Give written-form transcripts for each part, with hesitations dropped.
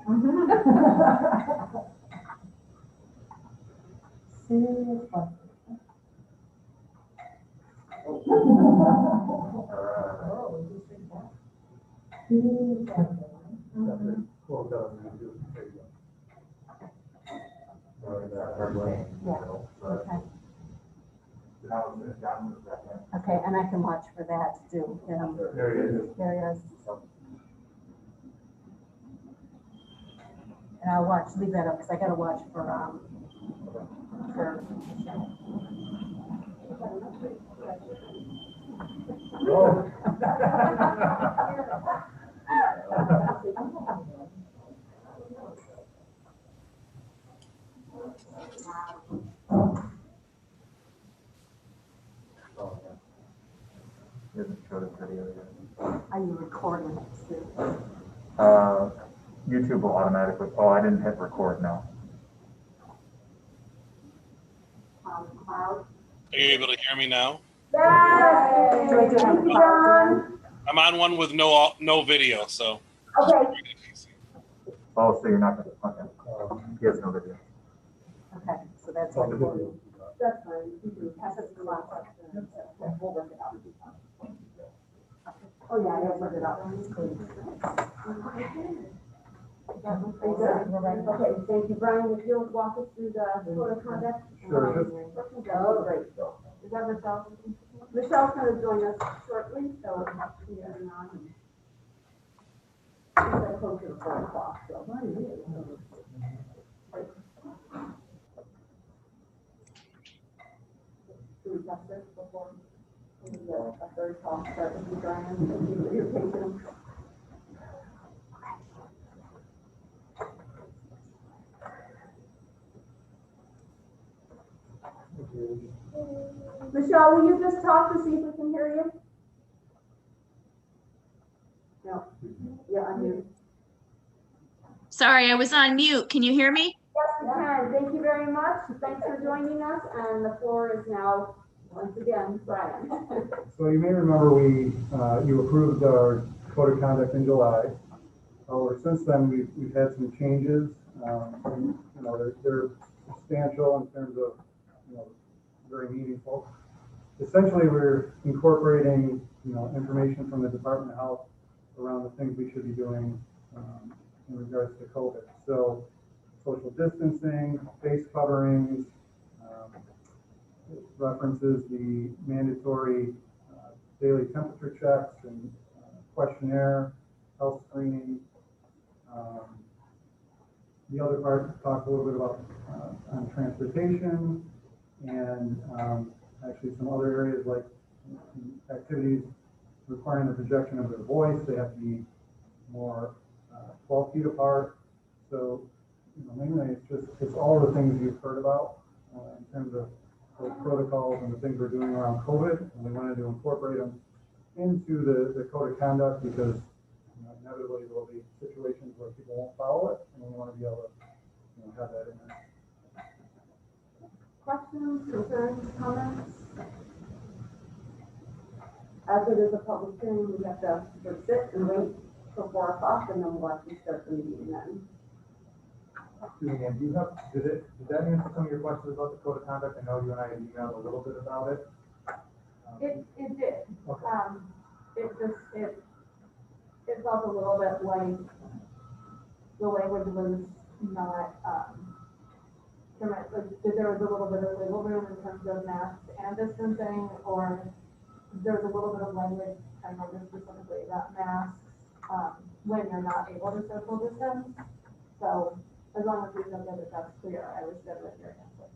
Serious question. Oh, we just did that. Serious question. Well done. There you go. Okay. Okay, and I can watch for that too. Yeah. There he is. There he is. And I'll watch, leave that up, because I gotta watch for Oh. Are you recording it too? YouTube will automatically, oh, I didn't hit record now. Cloud. Are you able to hear me now? Yay! Thank you, John. I'm on one with no video, so. Okay. Oh, so you're not gonna, okay. He has no video. Okay, so that's Oh, the recording. video. That's fine. Pass it to the last question. We'll work it out. Oh, yeah, I'll work it out. Okay, thank you, Brian. If you'll walk us through the code of conduct. Sure. That would be great. Is that Michelle? Michelle's going to join us shortly, so we'll have to be on. She's close to the 4 o'clock, so. Do we test this before? A third call, start with you, Brian. Thank you for your patience. Michelle, will you just talk to see if we can hear you? No. Yeah, unmute. Sorry, I was on mute. Can you hear me? Yes, we can. Thank you very much. Thanks for joining us, and the floor is now, once again, Brian. So you may remember you approved our code of conduct in July. However, since then, we've had some changes. And, they're substantial in terms of, very meaningful. Essentially, we're incorporating, information from the Department of Health around the things we should be doing in regards to COVID. So, social distancing, face coverings, references the mandatory daily temperature checks and questionnaire, health screening. The other part talks a little bit about on transportation and actually some other areas like activities requiring the projection of their voice. They have to be more 12 feet apart. So, mainly it's all the things you've heard about in terms of those protocols and the things we're doing around COVID, and we wanted to incorporate them into the code of conduct because inevitably there will be situations where people won't follow it, and we want to be able to have that in there. Questions, concerns, comments? As it is a public hearing, we have to just sit and wait till 4 o'clock, and then we'll actually start the meeting then. Julianne, did that answer some of your questions about the code of conduct? I know you and I had emailed a little bit about it. It did. Okay. It felt a little bit like the language was not, like there was a little bit of wiggle room in terms of masks and distancing, or there was a little bit of language kind of specifically about masks when you're not able to social distance. So as long as we know that that's clear, I was good with your answer.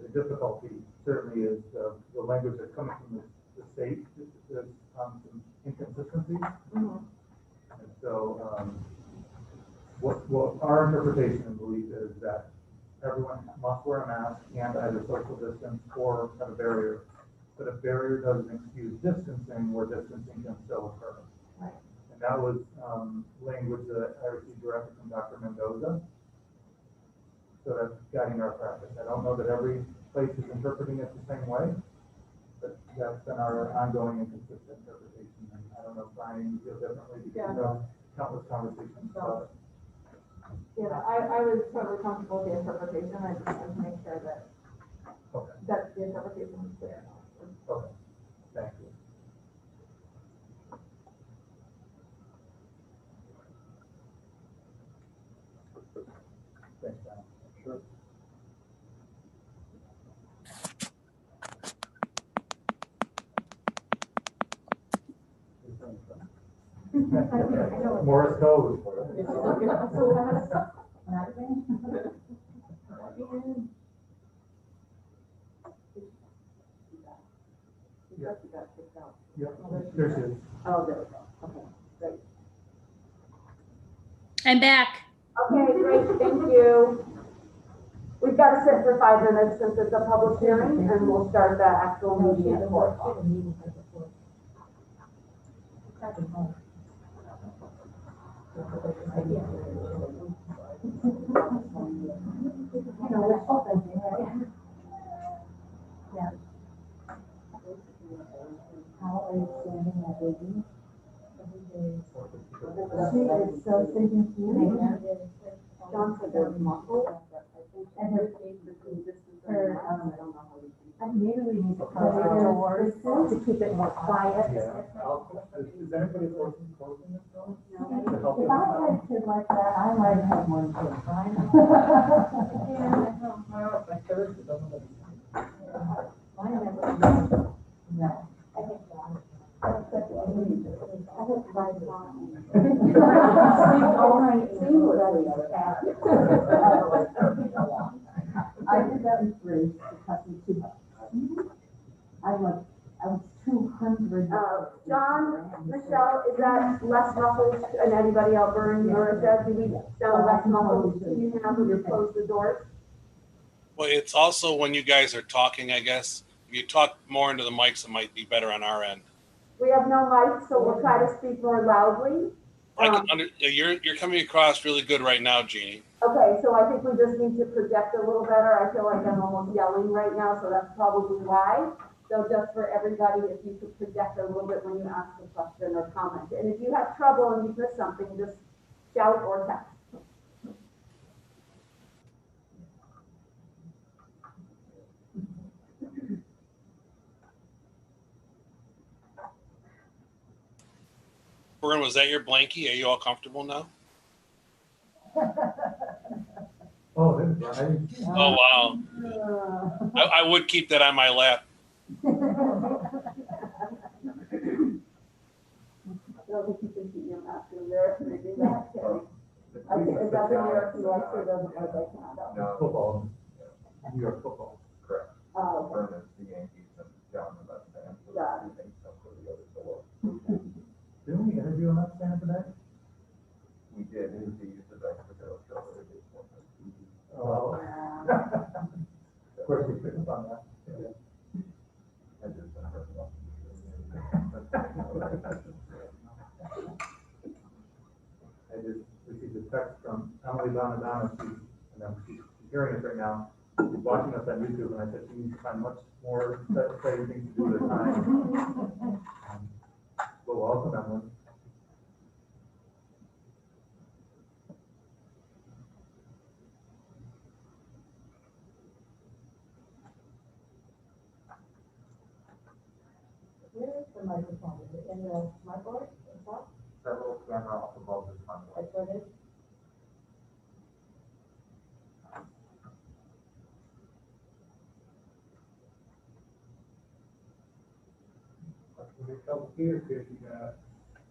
The difficulty certainly is the language that's coming from the state. There's some inconsistencies. Mm-hmm. And so what our interpretation and belief is that everyone must wear a mask and either social distance or have a barrier. But a barrier doesn't excuse distancing where distancing can still occur. Right. And that was language that I received directly from Dr. Mendoza. So that's guiding our practice. I don't know that every place is interpreting it the same way, but that's been our ongoing and consistent interpretation. And I don't know if Brian, you feel differently because you know countless conversations about it. Yeah, I was totally comfortable with the interpretation, I just wanted to make sure that, Okay, that the interpretation was clear. okay, thank you. Thanks, Don. Sure. Morris code. Yep, there she is. Oh, there we go. Okay, great. I'm back. Okay, great, thank you. We've got to sit for 5 minutes since it's a public hearing, and we'll start the actual meeting at 4 o'clock. How are you standing that baby? She is so thinking John said they're muffled. and her, maybe we need to close the doors to keep it more quiet. Yeah. Is anybody closing this door? If I had a kid like that, I might have one too. No. I did that with Grace because we too much. I was 200. John, Michelle, is that less muffled, and anybody out burning your said, do we sound less muffled? Do you have to close the doors? Well, it's also when you guys are talking, I guess. If you talk more into the mics, it might be better on our end. We have no mic, so we'll try to speak more loudly. You're coming across really good right now, Jeannie. Okay, so I think we just need to project a little better. I feel like I'm almost yelling right now, so that's probably why. So just for everybody, if you could project a little bit when you ask a question or comment. And if you have trouble and you miss something, just shout or text. Vern, was that your blankie? Are you all comfortable now? Oh, this is right. Oh, wow. I would keep that on my lap. I don't think you can keep your mask in there, maybe that can. I think it doesn't work, you actually doesn't work, I can't. No, football. New York football. Correct. Oh, okay. Vernon is the Yankees and John the Mets fan. So Got he thinks that's where the others are. Didn't we interview a Mets fan today? We did, he used the best for the show. Oh. Of course, we picked up on that. Yeah. I just been heard about. I just received a text from Emily Donadonna, she's hearing us right now, she's watching us on YouTube, and I said she needs to find much more exciting things to do with her time. Well, welcome, Emily. Where is the microphone? Is it in the smartboard? That little camera up above the front. That's what it is? There's a couple here, if you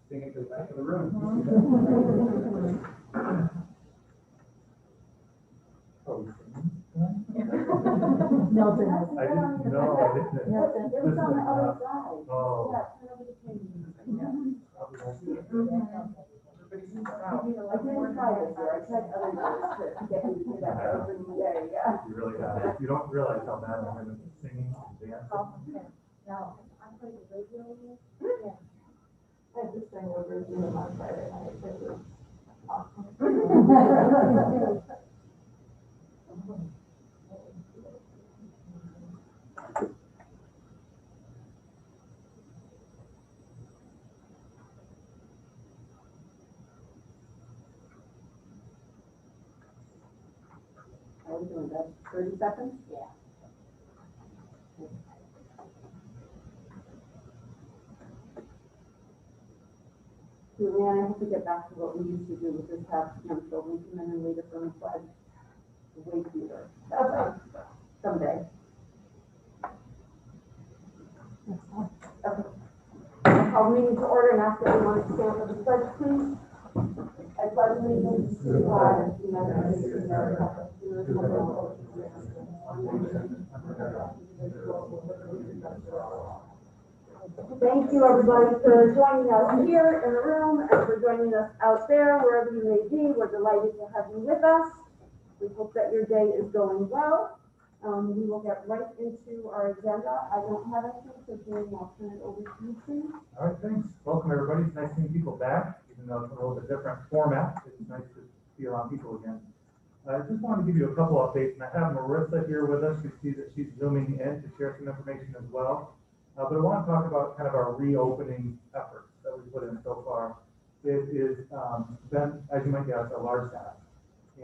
sing it to the back of the room. Oh, you singing? Milton has. I didn't know, I didn't. Milton. It was on the other side. Oh. Yeah, turn over the camera. I'll be nice to you. I didn't try this year, I tried other years to get you to that opening day, yeah. You really got it. You don't realize how bad I'm in singing and dancing. No, I'm putting the radio in. I had this thing over Zoom on Friday night, it was awesome. are we doing that? 30 seconds? Yeah. Julianne, I have to get back to what we used to do, which is have young children come in and lead us on the flag. Way cuter. Okay, someday. Okay. I'll meeting to order and ask everyone to stand for the pledge, please. I pledge allegiance to the flag of the United States of America, to the republic for which it stands, one nation, under God. Thank you, everybody, for joining us here in the room and for joining us out there, wherever you may be. We're delighted to have you with us. We hope that your day is going well. We will get right into our agenda. I don't have anything, so Julie, I'll turn it over to you, please. All right, thanks. Welcome, everybody. It's nice seeing people back, even though it's a little bit different format. It's nice to be around people again. I just wanted to give you a couple updates, and I have Marissa here with us. You see that she's zooming in to share some information as well. But I want to talk about kind of our reopening efforts that we've put in so far. It is been, as you might guess, a large task,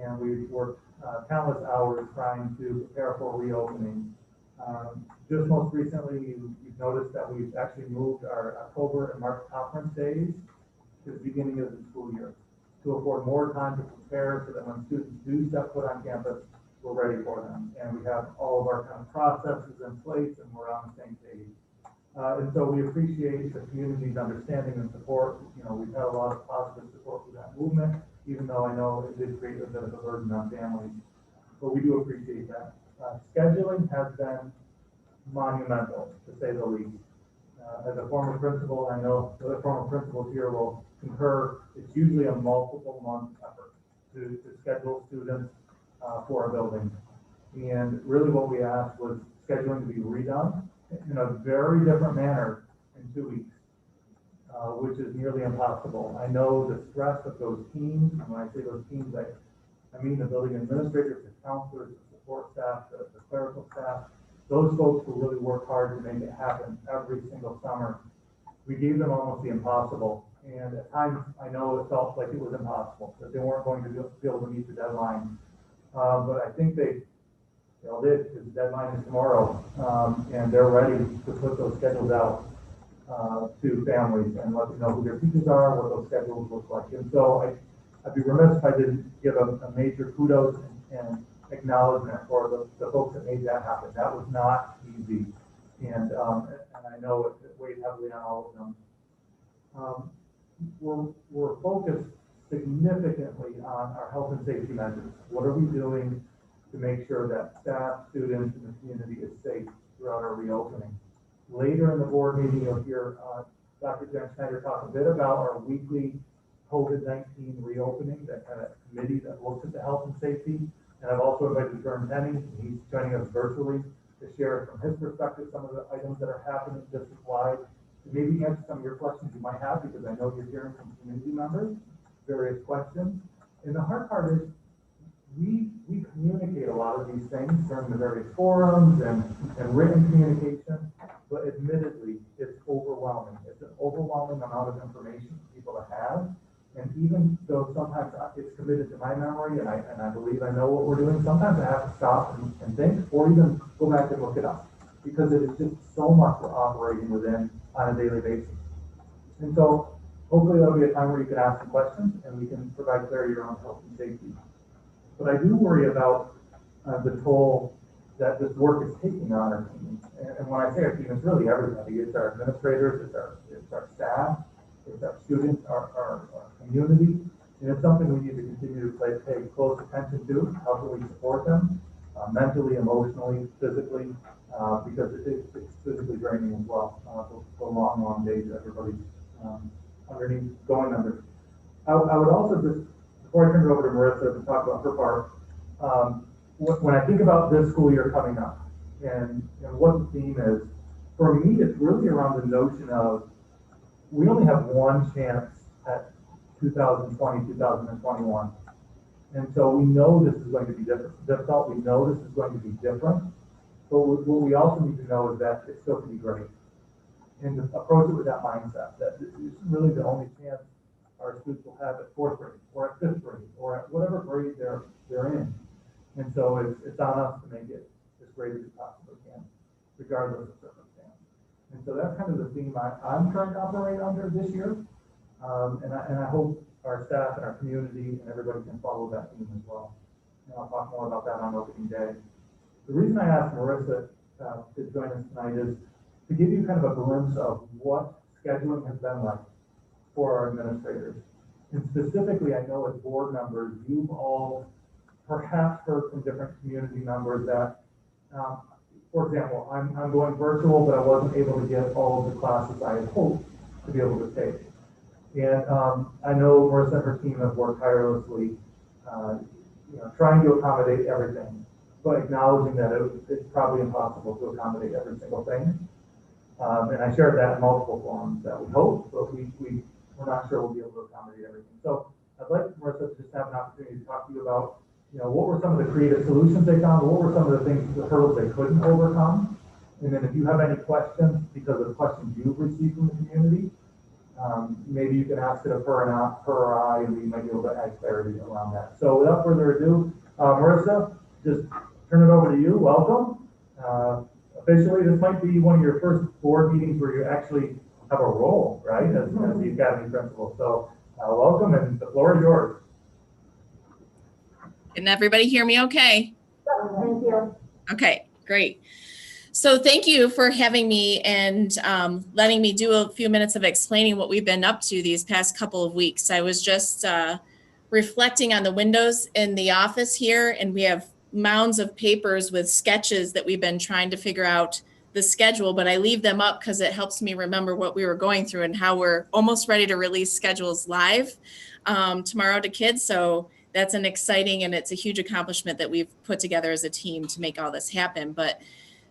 and we've worked countless hours trying to prepare for reopening. Just most recently, you've noticed that we've actually moved our October and March conference days to the beginning of the school year to afford more time to prepare so that when students do step foot on campus, we're ready for them. And we have all of our kind of processes in place and we're on the same page. And so we appreciate the community's understanding and support. You know, we've had a lot of positive support for that movement, even though I know it did create a bit of a burden on families. But we do appreciate that. Scheduling has been monumental, to say the least. As a former principal, I know the other former principals here will concur, it's usually a multiple month effort to schedule students for a building. And really what we asked was scheduling to be redone in a very different manner in 2 weeks, which is nearly impossible. I know the stress of those teams, and when I say those teams, I mean the building administrators, the counselors, the support staff, the clerical staff, those folks who really work hard to make it happen every single summer. We gave them almost the impossible, and at times I know it felt like it was impossible, that they weren't going to be able to meet the deadline. But I think they did, because the deadline is tomorrow, and they're ready to put those schedules out to families and let them know who their teachers are, what those schedules look like. And so I'd be remiss if I didn't give a major kudos and acknowledgement for the folks that made that happen. That was not easy, and I know it weighed heavily on all of them. We're focused significantly on our health and safety measures. What are we doing to make sure that staff, students, and the community is safe throughout our reopening? Later in the board meeting, you'll hear Dr. Jen Schneider talk a bit about our weekly COVID-19 reopening, that kind of committee that looks at the health and safety. And I've also invited Vern Henning. He's joining us virtually to share from his perspective some of the items that are happening district-wide, to maybe answer some of your questions you might have, because I know you're hearing from community members various questions. And the hard part is we communicate a lot of these things during the various forums and written communication, but admittedly, it's overwhelming. It's an overwhelming amount of information for people to have. And even though sometimes it's committed to my memory and I believe I know what we're doing, sometimes I have to stop and think, or even go back and look it up, because it is just so much we're operating within on a daily basis. And so hopefully that'll be a time where you can ask some questions and we can provide clarity around health and safety. But I do worry about the toll that this work is taking on our team. And when I say our team, it's really everybody. It's our administrators, it's our staff, it's our students, our community. And it's something we need to continue to pay close attention to. How can we support them mentally, emotionally, physically, because it's physically draining as well, the long days that everybody's underneath going under. I would also just, before I turn it over to Marissa to talk about her part, when I think about this school year coming up and what the theme is, for me, it's really around the notion of we only have one chance at 2020, 2021. And so we know this is going to be difficult. We know this is going to be different. But what we also need to know is that it's still going to be great. And to approach it with that mindset, that this is really the only chance our students will have at 4th grade or at 5th grade or at whatever grade they're in. And so it's on us to make it as great as we possibly can, regardless of circumstance. And so that's kind of the theme I'm trying to operate under this year. And I hope our staff and our community and everybody can follow that theme as well. And I'll talk more about that on opening day. The reason I asked Marissa to join us tonight is to give you kind of a glimpse of what scheduling has been like for our administrators. And specifically, I know as board members, you've all perhaps heard from different community members that, for example, I'm going virtual, but I wasn't able to get all of the classes I had hoped to be able to take. And I know Marissa and her team have worked tirelessly, trying to accommodate everything, but acknowledging that it's probably impossible to accommodate every single thing. And I shared that in multiple forums that we hope, but we're not sure we'll be able to accommodate everything. So I'd like Marissa to just have an opportunity to talk to you about, what were some of the creative solutions they found, what were some of the things, the hurdles they couldn't overcome. And then if you have any questions, because of the questions you've received from the community, maybe you can ask it of her or I, and we might be able to add clarity around that. So without further ado, Marissa, just turn it over to you. Welcome. Officially, this might be one of your first board meetings where you actually have a role, right, as the academy principal. So welcome, and the floor is yours. Can everybody hear me okay? Thank you. Okay, great. So thank you for having me and letting me do a few minutes of explaining what we've been up to these past couple of weeks. I was just reflecting on the windows in the office here, and we have mounds of papers with sketches that we've been trying to figure out the schedule, but I leave them up because it helps me remember what we were going through and how we're almost ready to release schedules live tomorrow to kids. So that's an exciting, and it's a huge accomplishment that we've put together as a team to make all this happen. But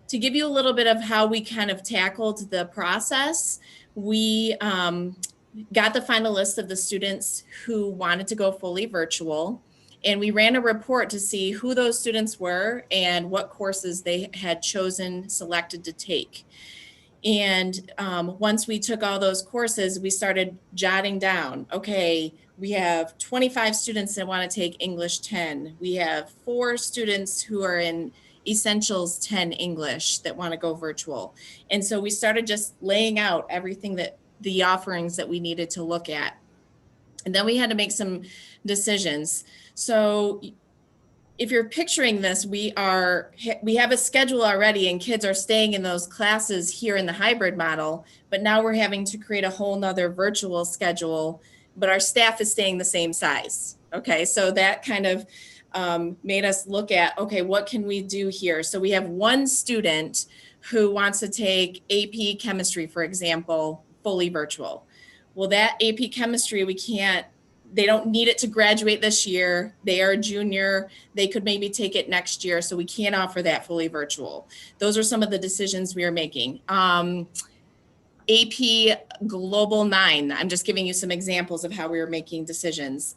to give you a little bit of how we kind of tackled the process, we got the final list of the students who wanted to go fully virtual. And we ran a report to see who those students were and what courses they had selected to take. And once we took all those courses, we started jotting down, okay, we have 25 students that want to take English 10. We have 4 students who are in Essentials 10 English that want to go virtual. And so we started just laying out everything that the offerings that we needed to look at. And then we had to make some decisions. So if you're picturing this, we have a schedule already, and kids are staying in those classes here in the hybrid model, but now we're having to create a whole nother virtual schedule, but our staff is staying the same size. Okay, so that kind of made us look at, okay, what can we do here? So we have one student who wants to take AP chemistry, for example, fully virtual. Well, that AP chemistry, they don't need it to graduate this year. They are a junior. They could maybe take it next year. So we can't offer that fully virtual. Those are some of the decisions we are making. AP Global 9, I'm just giving you some examples of how we were making decisions.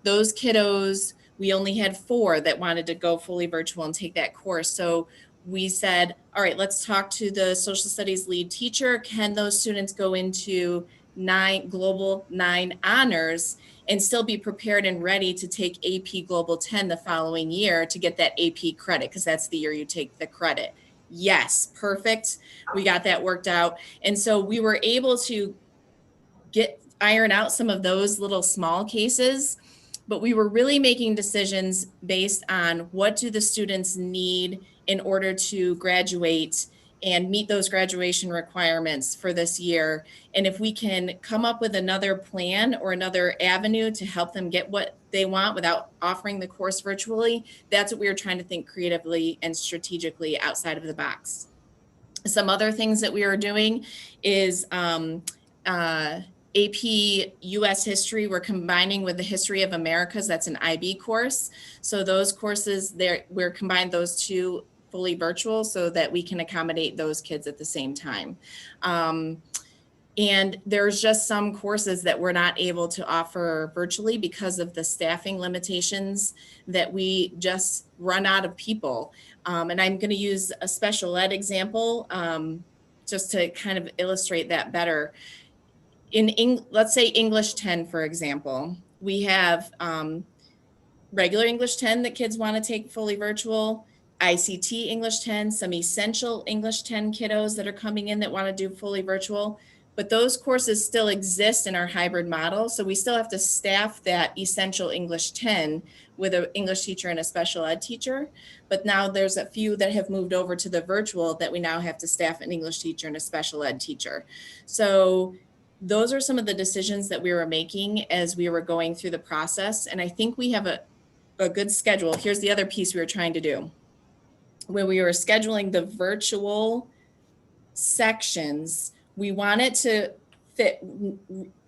Those kiddos, we only had 4 that wanted to go fully virtual and take that course. So we said, all right, let's talk to the social studies lead teacher. Can those students go into Global 9 honors and still be prepared and ready to take AP Global 10 the following year to get that AP credit, because that's the year you take the credit? Yes, perfect. We got that worked out. And so we were able to iron out some of those little small cases, but we were really making decisions based on what do the students need in order to graduate and meet those graduation requirements for this year. And if we can come up with another plan or another avenue to help them get what they want without offering the course virtually, that's what we were trying to think creatively and strategically outside of the box. Some other things that we are doing is AP US History, we're combining with the History of Americas. That's an IB course. So those courses, we're combined those two fully virtual so that we can accommodate those kids at the same time. And there's just some courses that we're not able to offer virtually because of the staffing limitations that we just run out of people. And I'm going to use a special ed example just to kind of illustrate that better. Let's say English 10, for example, we have regular English 10 that kids want to take fully virtual, ICT English 10, some essential English 10 kiddos that are coming in that want to do fully virtual. But those courses still exist in our hybrid model. So we still have to staff that essential English 10 with an English teacher and a special ed teacher. But now there's a few that have moved over to the virtual that we now have to staff an English teacher and a special ed teacher. So those are some of the decisions that we were making as we were going through the process. And I think we have a good schedule. Here's the other piece we were trying to do. When we were scheduling the virtual sections, we wanted to fit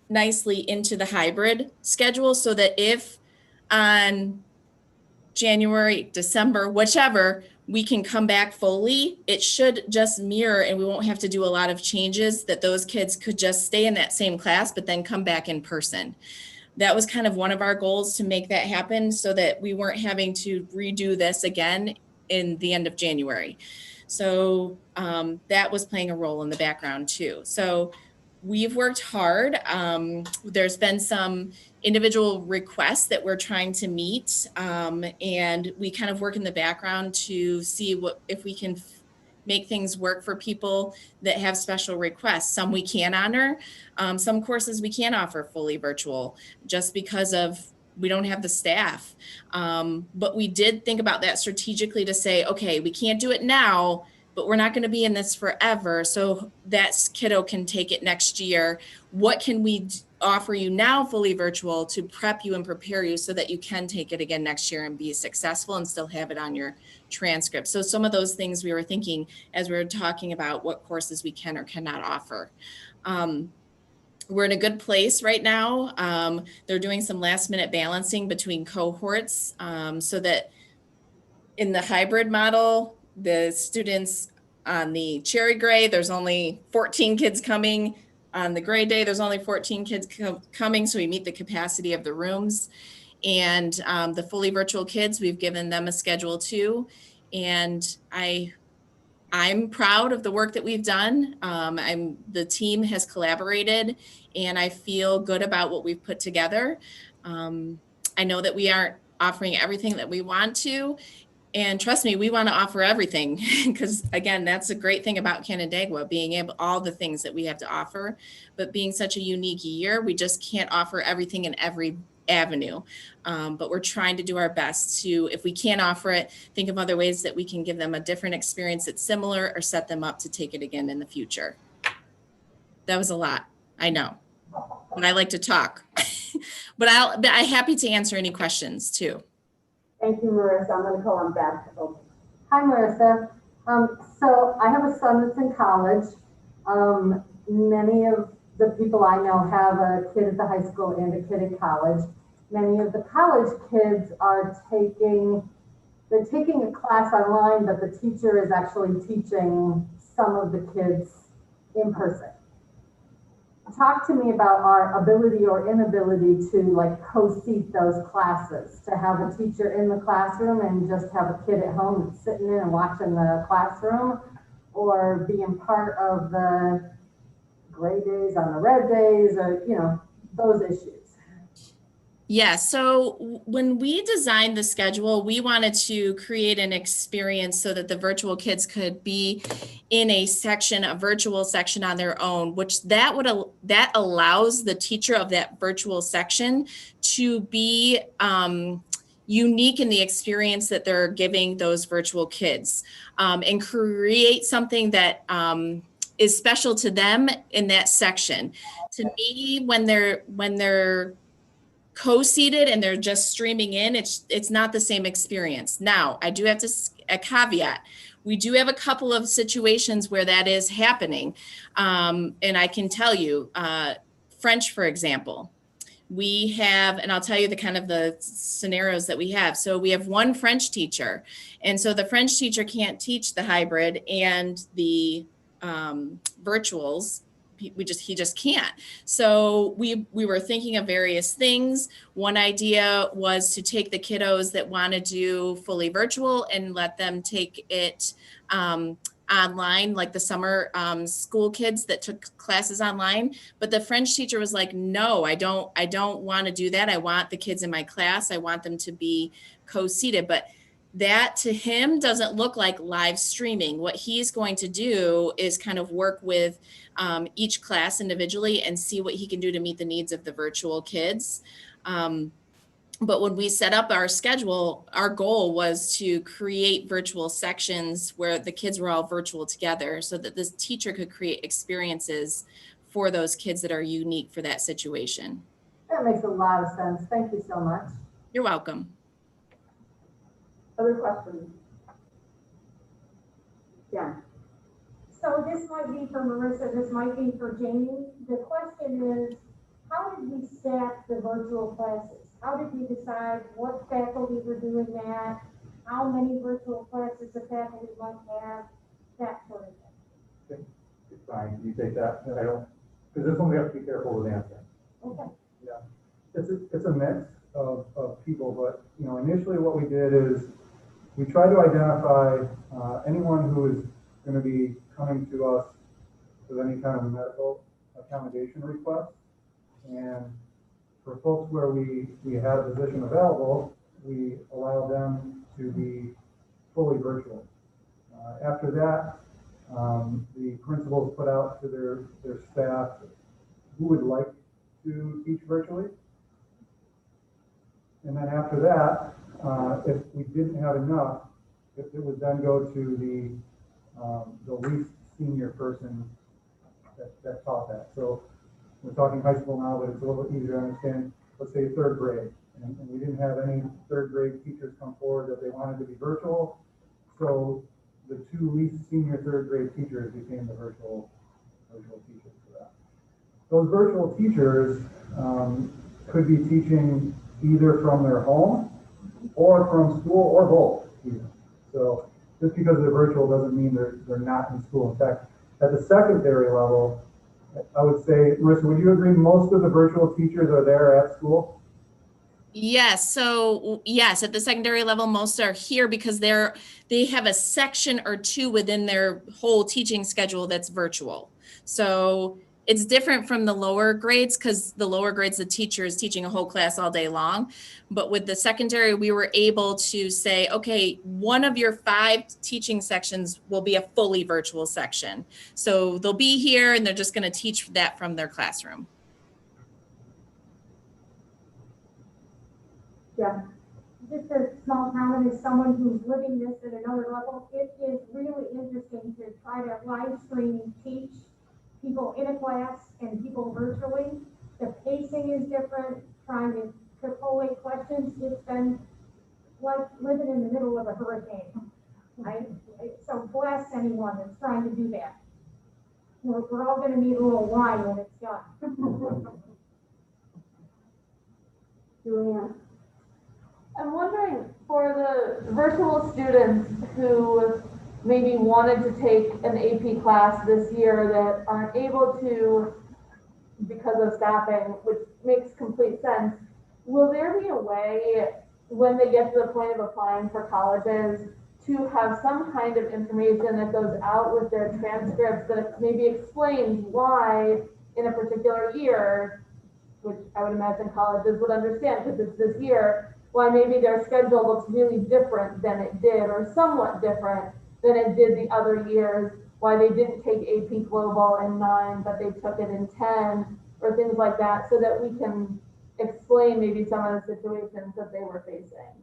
nicely into the hybrid schedule so that if on January, December, whichever, we can come back fully, it should just mirror and we won't have to do a lot of changes, that those kids could just stay in that same class, but then come back in person. That was kind of one of our goals, to make that happen so that we weren't having to redo this again in the end of January. So that was playing a role in the background too. So we've worked hard. There's been some individual requests that we're trying to meet, and we kind of work in the background to see if we can make things work for people that have special requests. Some we can honor, some courses we can't offer fully virtual just because of we don't have the staff. But we did think about that strategically to say, okay, we can't do it now, but we're not going to be in this forever. So that kiddo can take it next year. What can we offer you now fully virtual to prep you and prepare you so that you can take it again next year and be successful and still have it on your transcript? So some of those things we were thinking as we were talking about what courses we can or cannot offer. We're in a good place right now. They're doing some last minute balancing between cohorts so that in the hybrid model, the students on the cherry gray, there's only 14 kids coming. On the gray day, there's only 14 kids coming, so we meet the capacity of the rooms. And the fully virtual kids, we've given them a schedule too. And I'm proud of the work that we've done. The team has collaborated and I feel good about what we've put together. I know that we aren't offering everything that we want to, and trust me, we want to offer everything because again, that's a great thing about Canandaigua, being able, all the things that we have to offer, but being such a unique year, we just can't offer everything in every avenue. But we're trying to do our best to, if we can't offer it, think of other ways that we can give them a different experience that's similar or set them up to take it again in the future. That was a lot, I know, but I like to talk, but I'm happy to answer any questions too. Thank you, Marissa. I'm going to call on Beth. Oh. Hi, Marissa. So I have a son that's in college. Many of the people I know have a kid at the high school and a kid at college. Many of the college kids are taking a class online, but the teacher is actually teaching some of the kids in person. Talk to me about our ability or inability to like co-seat those classes, to have a teacher in the classroom and just have a kid at home that's sitting in and watching the classroom, or being part of the gray days on the red days, or, you know, those issues. Yeah, so when we designed the schedule, we wanted to create an experience so that the virtual kids could be in a virtual section on their own, which that allows the teacher of that virtual section to be unique in the experience that they're giving those virtual kids, and create something that is special to them in that section. To me, when they're co-seated and they're just streaming in, it's not the same experience. Now, I do have a caveat. We do have a couple of situations where that is happening. And I can tell you, French, for example, we have, and I'll tell you the kind of the scenarios that we have. So we have one French teacher. And so the French teacher can't teach the hybrid and the virtuals. He just can't. So we were thinking of various things. One idea was to take the kiddos that want to do fully virtual and let them take it online, like the summer school kids that took classes online. But the French teacher was like, no, I don't want to do that. I want the kids in my class. I want them to be co-seated. But that to him doesn't look like live streaming. What he's going to do is kind of work with each class individually and see what he can do to meet the needs of the virtual kids. But when we set up our schedule, our goal was to create virtual sections where the kids were all virtual together so that this teacher could create experiences for those kids that are unique for that situation. That makes a lot of sense. Thank you so much. You're welcome. Other questions? Yeah. So this might be for Marissa, this might be for Jamie. The question is, how did we stack the virtual classes? How did we decide what faculty were doing that? How many virtual classes the faculty might have? That sort of thing. It's fine, you take that, I don't, because this one we have to be careful with answering. Okay. Yeah, it's a mix of people, but, you know, initially what we did is we try to identify anyone who is going to be coming to us with any kind of medical accommodation request. And for folks where we had a position available, we allow them to be fully virtual. After that, the principals put out to their staff who would like to teach virtually. And then after that, if we didn't have enough, it would then go to the least senior person that taught that. So we're talking high school now, but it's a little bit easier to understand. Let's say third grade, and we didn't have any third grade teachers come forward that they wanted to be virtual. So the two least senior third grade teachers became the virtual teachers for that. Those virtual teachers could be teaching either from their home or from school or both. Even. So just because they're virtual doesn't mean they're not in school. In fact, at the secondary level, I would say, Marissa, would you agree most of the virtual teachers are there at school? Yes. So yes, at the secondary level, most are here because they have a section or two within their whole teaching schedule that's virtual. So it's different from the lower grades because the lower grades, the teacher is teaching a whole class all day long. But with the secondary, we were able to say, okay, one of your 5 teaching sections will be a fully virtual section. So they'll be here and they're just going to teach that from their classroom. Yeah. Just a small comment as someone who's living this at another level, it is really interesting to try to live stream teach people in a class and people virtually. The pacing is different, trying to collate questions. It's been like living in the middle of a hurricane, right? So bless anyone that's trying to do that. We're all gonna need a little wine when it's done. Julianne? I'm wondering, for the virtual students who maybe wanted to take an AP class this year that aren't able to because of staffing, which makes complete sense, will there be a way when they get to the point of applying for colleges to have some kind of information that goes out with their transcripts that maybe explains why in a particular year, which I would imagine colleges would understand because it's this year, why maybe their schedule looks really different than it did or somewhat different than it did the other years, why they didn't take AP Global in 9, but they took it in 10, or things like that, so that we can explain maybe some of the situations that they were facing.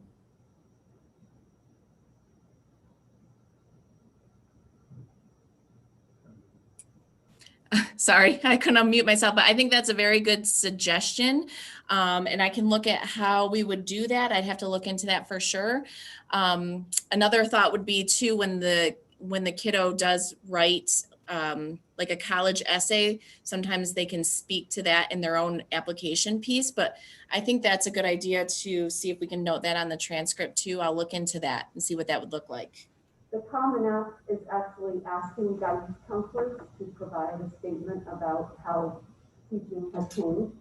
Sorry, I couldn't unmute myself, but I think that's a very good suggestion. And I can look at how we would do that. I'd have to look into that for sure. Another thought would be too, when the kiddo does write like a college essay, sometimes they can speak to that in their own application piece, but I think that's a good idea to see if we can note that on the transcript too. I'll look into that and see what that would look like. The Common App is actually asking guidance counselors to provide a statement about how teaching has changed.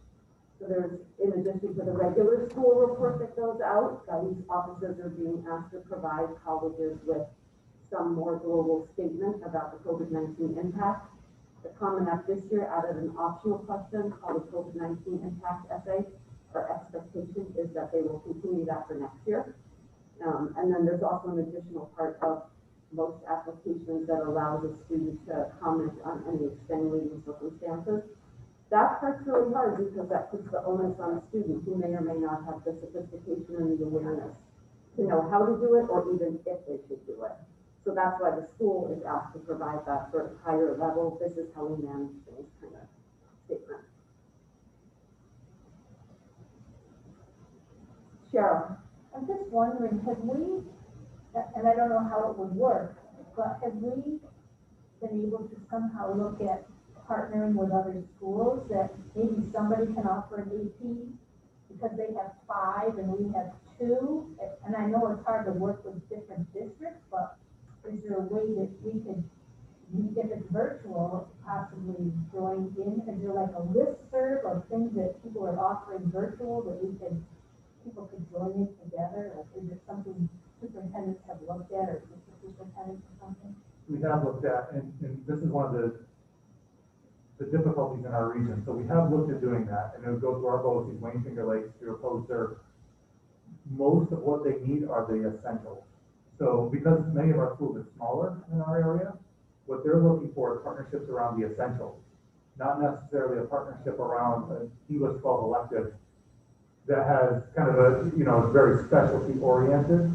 So there's, in addition to the regular school report that goes out, guidance officers are being asked to provide colleges with some more global statement about the COVID-19 impact. The Common App this year added an optional question called the COVID-19 impact essay. Our expectation is that they will continue that for next year. And then there's also an additional part of most applications that allows a student to comment on any extenuating circumstances. That part's really hard because that puts the onus on a student who may or may not have the sophistication and the awareness to know how to do it or even if they should do it. So that's why the school is asked to provide that sort of higher level, this is how we manage things kind of statement. Cheryl. I'm just wondering, have we, and I don't know how it would work, but have we been able to somehow look at partnering with other schools that maybe somebody can offer an AP because they have 5 and we have 2? And I know it's hard to work with different districts, but is there a way that we could, if it's virtual, possibly join in? Is there like a listserv of things that people are offering virtual that people could join in together? Or is it something superintendents have looked at, or assistant superintendents or something? We have looked at, and this is one of the difficulties in our region. So we have looked at doing that, and it would go through our BOCES, Wayne Finger Lakes, through a closed serve. Most of what they need are the essentials. So because many of our schools are smaller in our area, what they're looking for is partnerships around the essentials, not necessarily a partnership around an English 12 elective that has kind of a, it's very specialty oriented.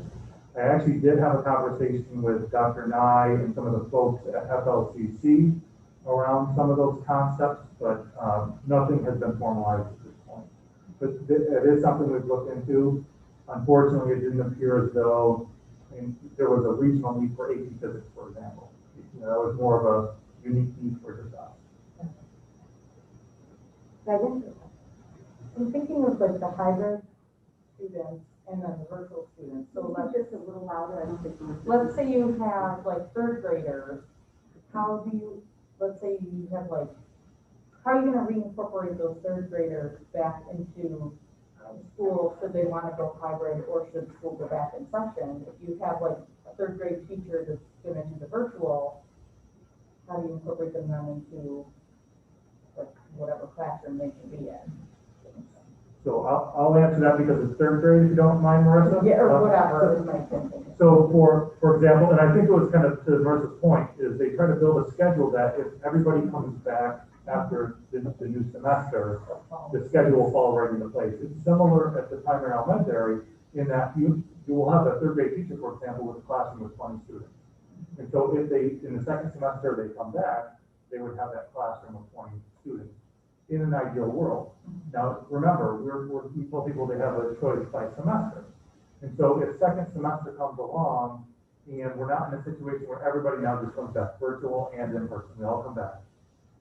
I actually did have a conversation with Dr. Nye and some of the folks at FLCC around some of those concepts, but nothing has been formalized at this point. But it is something we've looked into. Unfortunately, it didn't appear as though there was a regional need for AP physics, for example. That was more of a unique need for just us. Megan? I'm thinking of like the hybrid students and then the virtual students. So let's just a little louder. I don't think let's say you have like 3rd graders. How do you, let's say you have like, how are you going to reincorporate those 3rd graders back into school? Should they want to go hybrid, or should school go back in session? If you have like a 3rd grade teacher that's going to do the virtual, how do you incorporate them then into like whatever classroom they can be in? So I'll answer that because it's 3rd grade, if you don't mind, Marissa. Yeah, or whatever is my thinking. So for example, and I think it was kind of to Marissa's point, is they try to build a schedule that if everybody comes back after the new semester, the schedule will fall right into place. It's similar at the primary elementary in that you will have a 3rd grade teacher, for example, with a classroom with 20 students. And so if they, in the 2nd semester, they come back, they would have that classroom of 20 students in an ideal world. Now, remember, we tell people they have a choice by semester. And so if 2nd semester comes along and we're not in a situation where everybody now just comes back virtual and in person, they all come back.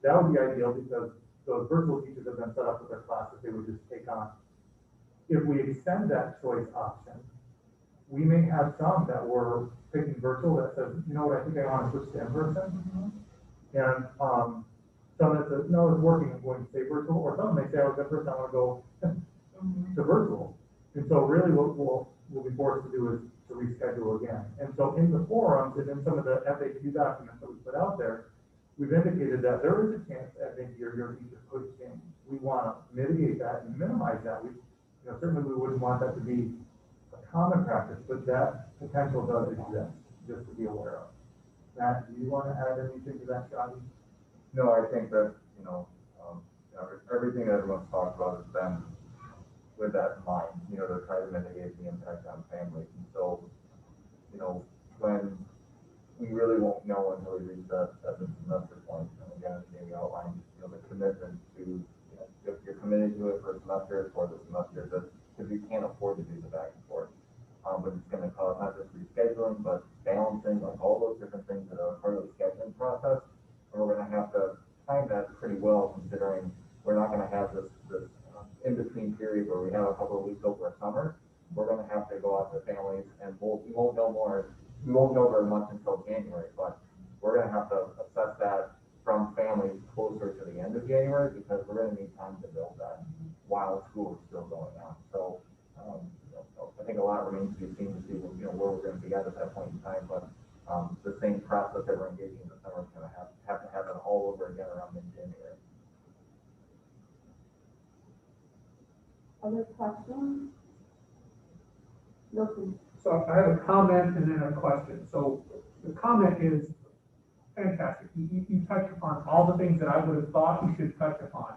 That would be ideal because those virtual teachers have been set up with their classes they would just take on. If we extend that choice option, we may have some that were picking virtual that says, you know what, I think I want to switch to in person. And some that says, no, it's working, I'm going to stay virtual. Or some may say, I was in person, I want to go to virtual. And so really what we'll be forced to do is to reschedule again. And so in the forums and in some of the FAQ documents that we put out there, we've indicated that there is a chance that mid-year your teacher could change. We want to mitigate that and minimize that. Certainly we wouldn't want that to be a common practice, but that potential does exist, just to be aware of. Matt, do you want to add anything to that, Shadi? No, I think that, everything that everyone's talked about has been with that in mind, to try to mitigate the impact on families. And so, when we really won't know until we reach that the semester point. And again, as Jamie outlined, the commitment to, if you're committed to it for a semester, for the semester, because you can't afford to do the back and forth. But it's going to cause not just rescheduling, but balancing, like all those different things that are part of the scheduling process. And we're going to have to time that pretty well, considering we're not going to have this in-between period where we have a couple of weeks over a summer. We're going to have to go out to families, and we won't know very much until January, but we're going to have to assess that from families closer to the end of January, because we're going to need time to build that while school is still going on. So I think a lot remains to be seen to see where we're going to be at that point in time, but the same process that we're engaging in the summer is gonna have to happen all over again around mid-January. Other questions? Milton? So I have a comment and then a question. So the comment is fantastic. You touched upon all the things that I would have thought you should touch upon.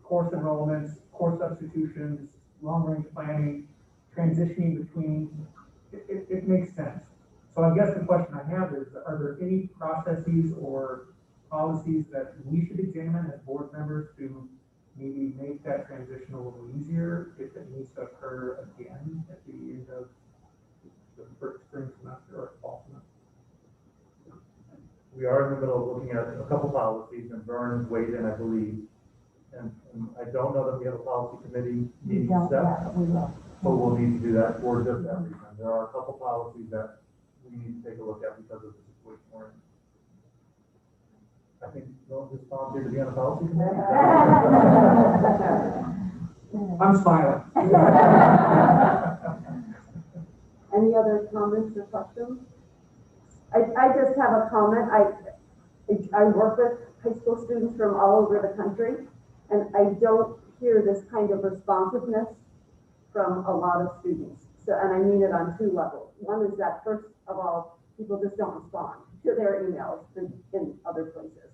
Course enrollments, course substitutions, long-range planning, transitioning between, it makes sense. So I guess the question I have is, are there any processes or policies that we should examine as board members to maybe make that transition a little easier if it needs to occur again at the end of the first spring semester or fall semester? We are in the middle of looking at a couple policies, and Vern weighed in, I believe. And I don't know that we have a policy committee meeting set, but we'll need to do that for just that reason. There are a couple policies that we need to take a look at because of the situation we're in. I think they'll just volunteer to be on the policy committee. I'm smiling. Any other comments or questions? I just have a comment. I work with high school students from all over the country, and I don't hear this kind of responsiveness from a lot of students. So, and I mean it on two levels. One is that, first of all, people just don't respond to their emails in other places.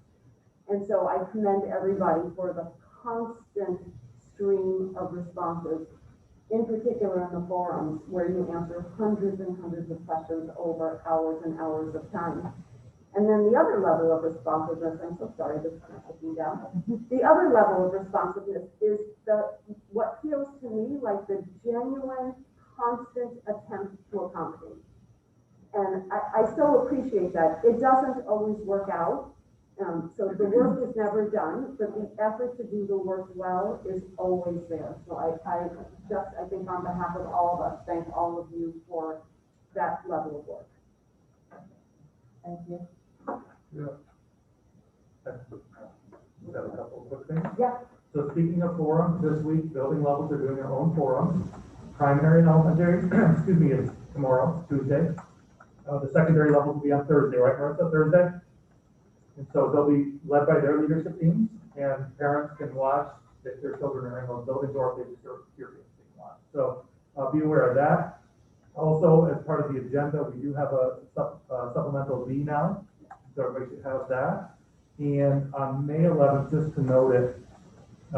And so I commend everybody for the constant stream of responses, in particular in the forums where you answer hundreds and hundreds of questions over hours and hours of time. And then the other level of responsiveness, I'm so sorry, this is kind of taking down. The other level of responsiveness is what feels to me like the genuine, constant attempt to accommodate. And I so appreciate that. It doesn't always work out. So the work is never done, but the effort to do the work well is always there. So I think on behalf of all of us, thank all of you for that level of work. Thank you. Yeah. We have a couple of quick things. Yeah. So speaking of forums, this week, building levels are doing their own forums. Primary and elementary, excuse me, is tomorrow, Tuesday. The secondary level will be on Thursday, right, Martha? Thursday? And so they'll be led by their leadership teams, and parents can watch if their children are in those buildings or if they just are curious being watched. So be aware of that. Also, as part of the agenda, we do have a supplemental B now, so everybody should have that. And on May 11th, just to note it,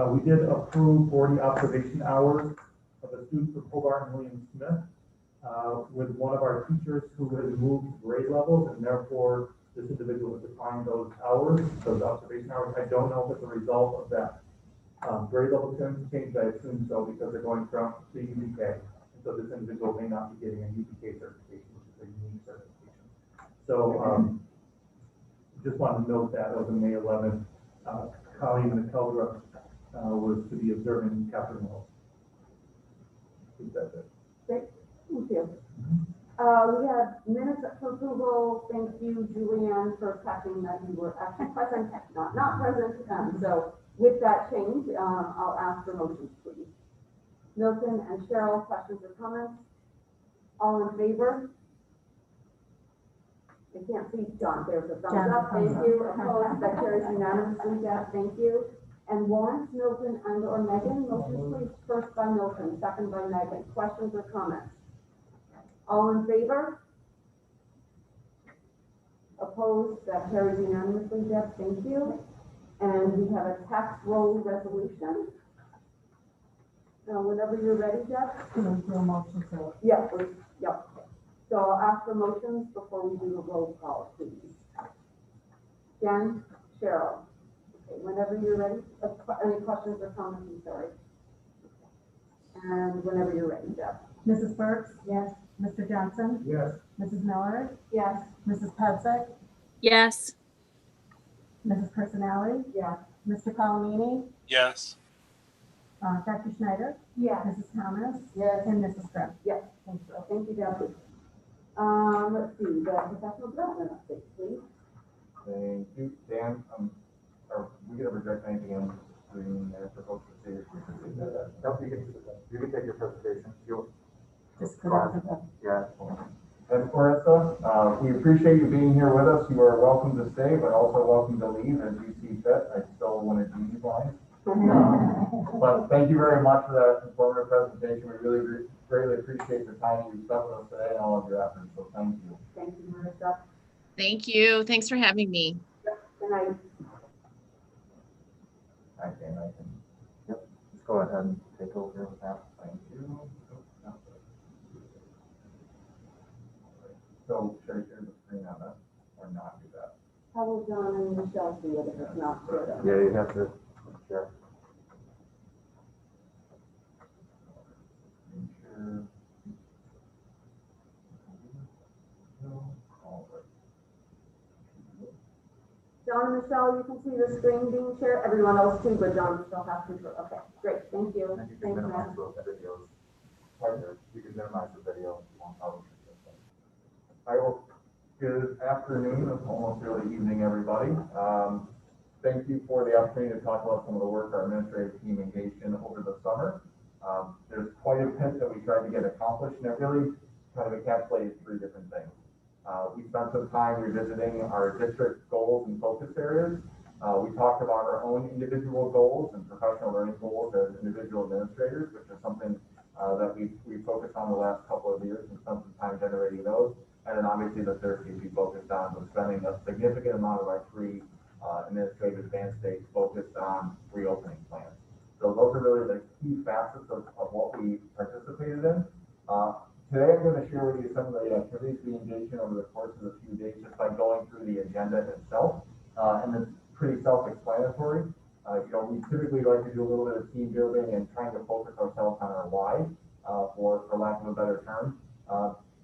we did approve 40 observation hours of a student from Hobart and William Smith with one of our teachers who has moved grade levels, and therefore this individual has declined those hours, those observation hours. I don't know if it's a result of that grade level change. I assume so, because they're going from the UBK. And so this individual may not be getting a UBK certification, which is a unique certification. So just want to note that over May 11th, Colleen McKeldra was to be observing Catherine Mills. I think that's it. Great, thank you. We have minutes for approval. Thank you, Julianne, for checking that you were actually present, not present. So with that change, I'll ask for motions, please. Milton and Cheryl, questions or comments? All in favor? I can't see John. There's a thumbs up. Thank you. Opposed? That carries unanimously. Thank you. And warrants, Milton and or Megan. Motions, please. First by Milton, second by Megan. Questions or comments? All in favor? Opposed? That carries unanimously, Deb. Thank you. And we have a tax roll resolution. Whenever you're ready, Deb. Can we do a motion to? Yeah, please. Yep. So I'll ask for motions before we do the roll call, please. Jen, Cheryl. Okay, whenever you're ready. Any questions or comments? I'm sorry. And whenever you're ready, Deb. Mrs. Burks? Yes. Mr. Johnson? Yes. Mrs. Miller? Yes. Mrs. Pudzik? Yes. Mrs. Personali? Yes. Mr. Palomini? Yes. Dr. Schneider? Yes. Mrs. Thomas? Yes. And Mrs. Grimm? Yes. Thank you. Thank you, Deb. Let's see, the professional development update, please. Thank you, Dan. Are we gonna reject anything on screen there for folks to see? Nope, you can take your presentation. Just put out the. Yeah. And Marissa, we appreciate you being here with us. You are welcome to stay, but also welcome to leave as you see fit. I still want to do these lines. But thank you very much for that informative presentation. We really greatly appreciate the time you spent with us today and all of your efforts. So thank you. Thank you, Marissa. Thank you. Thanks for having me. Good night. Okay, I can, yep, just go ahead and take over with that. Thank you. So should I share the screen on that or not do that? How will John and Michelle see it if it's not shared? Yeah, you have to share. Share. John and Michelle, you can see the screen being shared. Everyone else too, but John and Michelle have to. Okay, great. Thank you. And you can Thanks, minimize Matt. those videos. Partner, you can minimize the video. I will. Good afternoon, almost early evening, everybody. Thank you for the opportunity to talk about some of the work our administrative team engaged in over the summer. There's quite a bit that we tried to get accomplished, and it really kind of encapsulated three different things. We spent some time revisiting our district goals and focus areas. We talked about our own individual goals and professional learning goals as individual administrators, which is something that we focused on the last couple of years and spent some time generating those. And then obviously the third piece we focused on was spending a significant amount of our free administrative advanced days focused on reopening plans. So those are really the key facets of what we participated in. Today I'm going to share with you some of the activities we engaged in over the course of a few days just by going through the agenda itself. And it's pretty self-explanatory. We typically like to do a little bit of team building and trying to focus ourselves on our why, for lack of a better term.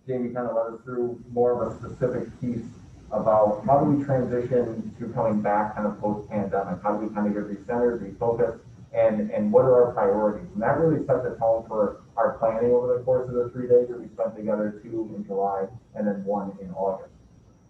Jamie kind of led us through more of a specific piece about how do we transition to coming back kind of post-pandemic? How do we kind of get recentered, refocused, and what are our priorities? And that really set the tone for our planning over the course of the 3 days that we spent together, 2 in July and then 1 in August.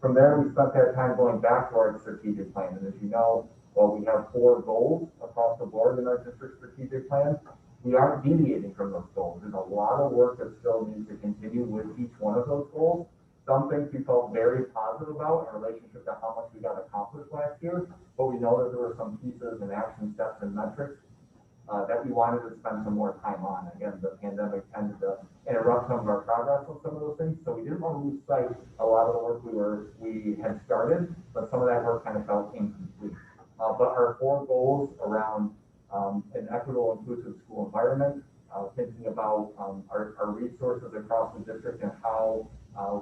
From there, we spent that time going back to our strategic plan. And as you know, well, we have 4 goals across the board in our district strategic plan. We aren't deviating from those goals. There's a lot of work that still needs to continue with each one of those goals. Some things we felt very positive about in relationship to how much we got accomplished last year, but we know that there were some pieces and action steps and metrics that we wanted to spend some more time on. Again, the pandemic tended to interrupt some of our progress on some of those things, so we didn't want to lose sight a lot of the work we had started, but some of that work kind of felt incomplete. But our 4 goals around an equitable, inclusive school environment, thinking about our resources across the district and how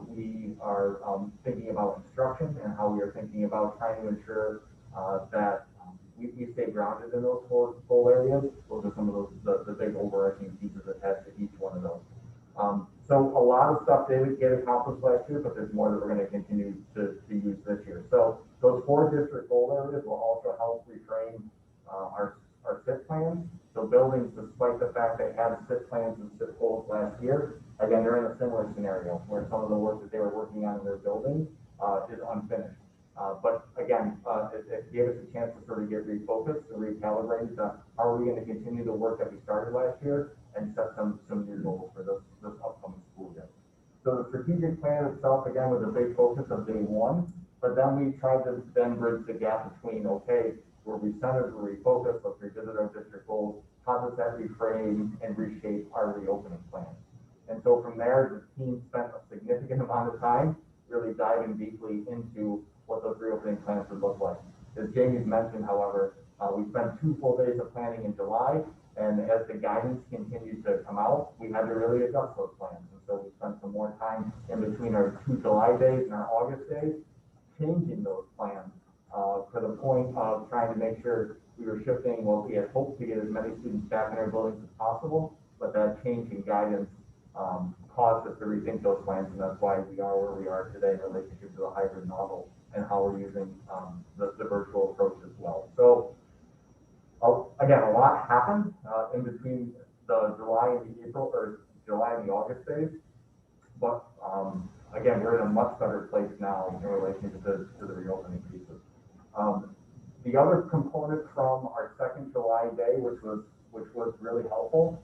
we are thinking about instruction and how we are thinking about trying to ensure that we stay grounded in those 4 goal areas. Those are some of the big overarching pieces attached to each one of those. So a lot of stuff did get accomplished last year, but there's more that we're going to continue to use this year. So those 4 district goal areas will also help reframe our SIP plans. So buildings, despite the fact they had SIP plans and SIP goals last year, again, they're in a similar scenario where some of the work that they were working on in their building is unfinished. But again, it gave us a chance to sort of get refocused and recalibrated to how are we going to continue the work that we started last year and set some new goals for this upcoming school year. So the strategic plan itself, again, was a big focus of day 1, but then we tried to then bridge the gap between, okay, we're recentered, we're refocused, let's revisit our district goals. How does that reframe and reshape our reopening plan? And so from there, the team spent a significant amount of time really diving deeply into what those reopening plans would look like. As Jamie's mentioned, however, we spent 2 full days of planning in July, and as the guidance continued to come out, we had to really adjust those plans. And so we spent some more time in between our 2 July days and our August days, changing those plans to the point of trying to make sure we were shifting what we had hoped to get as many students back in our buildings as possible, but that change in guidance caused us to rethink those plans, and that's why we are where we are today in relationship to the hybrid model and how we're using the virtual approach as well. So again, a lot happened in between the July and the July and the August days, but again, we're in a much better place now in relation to the reopening pieces. The other component from our 2nd July day, which was really helpful,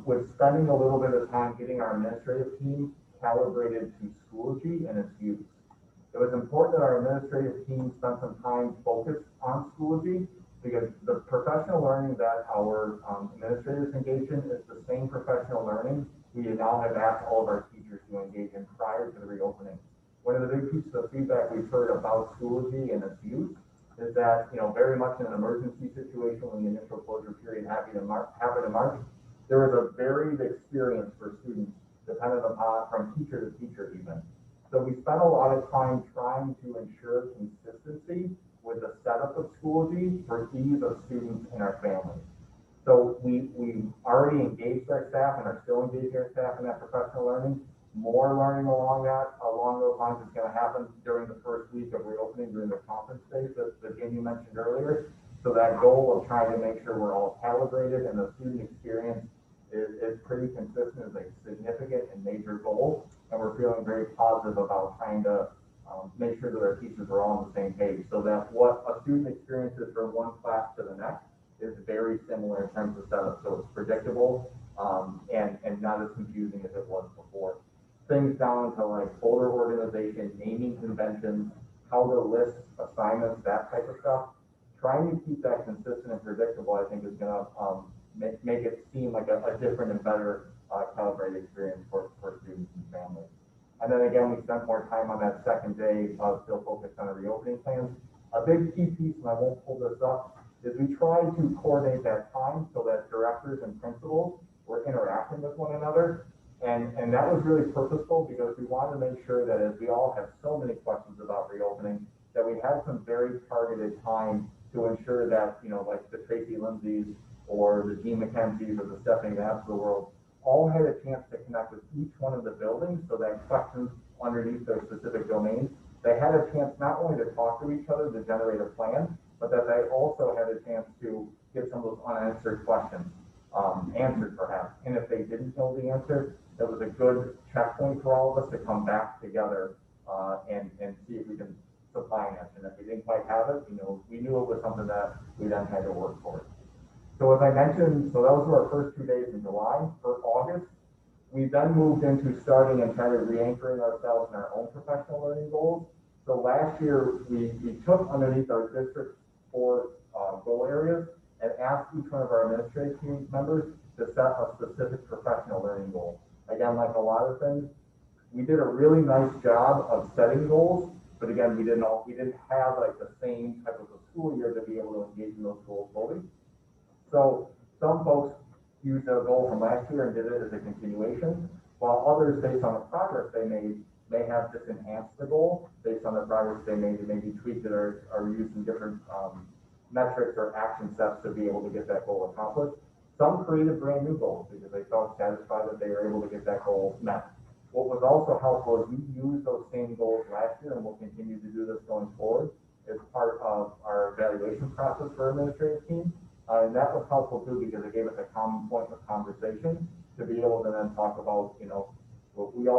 was spending a little bit of time getting our administrative team calibrated to Schoology and its use. It was important that our administrative team spent some time focused on Schoology because the professional learning that our administrators engage in is the same professional learning we now have asked all of our teachers to engage in prior to the reopening. One of the big pieces of feedback we've heard about Schoology and its use is that, very much in an emergency situation when the initial closure period happened in March, there was a varied experience for students dependent upon from teacher to teacher even. So we spent a lot of time trying to ensure consistency with the setup of Schoology for ease of students and our families. So we already engaged our staff and are still engaging our staff in that professional learning. More learning along those lines is going to happen during the first week of reopening during the conference phase that Jamie mentioned earlier. So that goal of trying to make sure we're all calibrated and the student experience is pretty consistent is a significant and major goal. And we're feeling very positive about trying to make sure that our teachers are all on the same page so that what a student experiences from one class to the next is very similar in terms of setup. So it's predictable and not as confusing as it was before. Things down to like folder organization, naming conventions, how to list assignments, that type of stuff. Trying to keep that consistent and predictable, I think, is going to make it seem like a different and better calibrated experience for students and families. And then again, we spent more time on that second day, still focused on the reopening plans. A big key piece, and I won't pull this up, is we tried to coordinate that time so that directors and principals were interacting with one another. And that was really purposeful because we wanted to make sure that as we all have so many questions about reopening, that we had some very targeted time to ensure that, like the Tracy Lindsays or the Jean McKenzie's or the Stephanie Knapp's of the world, all had a chance to connect with each one of the buildings so that questions underneath their specific domains, they had a chance not only to talk to each other to generate a plan, but that they also had a chance to get some of those unanswered questions answered perhaps. And if they didn't know the answer, it was a good checkpoint for all of us to come back together and see if we can supply an answer. And if we didn't quite have it, we knew it was something that we then had to work for. So as I mentioned, so those were our first 2 days in July. For August, we then moved into starting and kind of re-anchoring ourselves in our own professional learning goals. So last year, we took underneath our district 4 goal areas and asked each one of our administrative team members to set a specific professional learning goal. Again, like a lot of things, we did a really nice job of setting goals, but again, we didn't have like the same type of a school year to be able to engage in those goals fully. So some folks used their goal from last year and did it as a continuation, while others, based on the progress they made, may have just enhanced the goal based on the progress they made and maybe tweaked it or used some different metrics or action steps to be able to get that goal accomplished. Some created brand new goals because they felt satisfied that they were able to get that goal met. What was also helpful is we used those same goals last year and we'll continue to do this going forward as part of our evaluation process for our administrative team. And that was helpful too because it gave us a common point of conversation to be able to then talk about, we all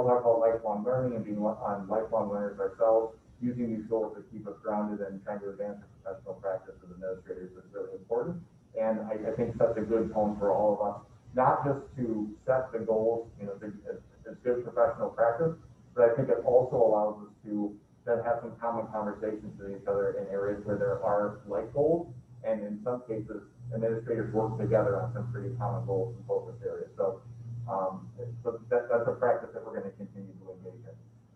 talk about lifelong learning and being lifelong learners ourselves. Using these goals to keep us grounded and trying to advance our professional practice as administrators is really important. And I think sets a good tone for all of us, not just to set the goals, it's good professional practice, but I think it also allows us to then have some common conversations with each other in areas where there are like goals. And in some cases, administrators work together on some pretty common goals and focus areas. So that's a practice that we're going to continue to engage in.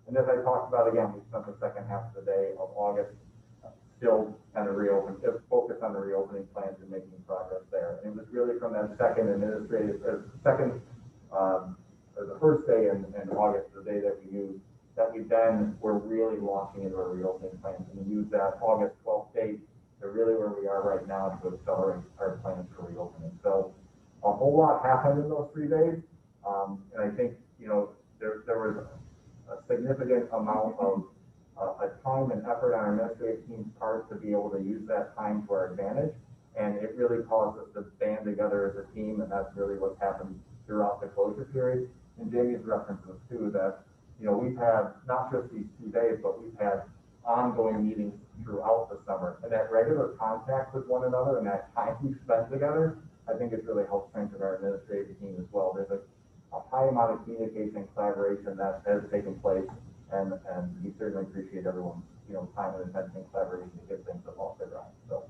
And as I talked about, again, we spent the second half of the day of August still kind of focused on the reopening plans and making progress there. And it was really from that the first day in August, the day that we used, that we then were really launching into our reopening plans. And we used that August 12th date to really where we are right now to accelerate our plans for reopening. So a whole lot happened in those 3 days. And I think, there was a significant amount of time and effort on our administrative team's part to be able to use that time to our advantage. And it really caused us to band together as a team, and that's really what's happened throughout the closure period. And Jamie's references too, that, we've had not just these 2 days, but we've had ongoing meetings throughout the summer. And that regular contact with one another and that time we spent together, I think it's really helped strengthen our administrative team as well. There's a high high amount of communication and collaboration that has taken place, and we certainly appreciate everyone's, time and attention and collaboration to get things off the ground, so.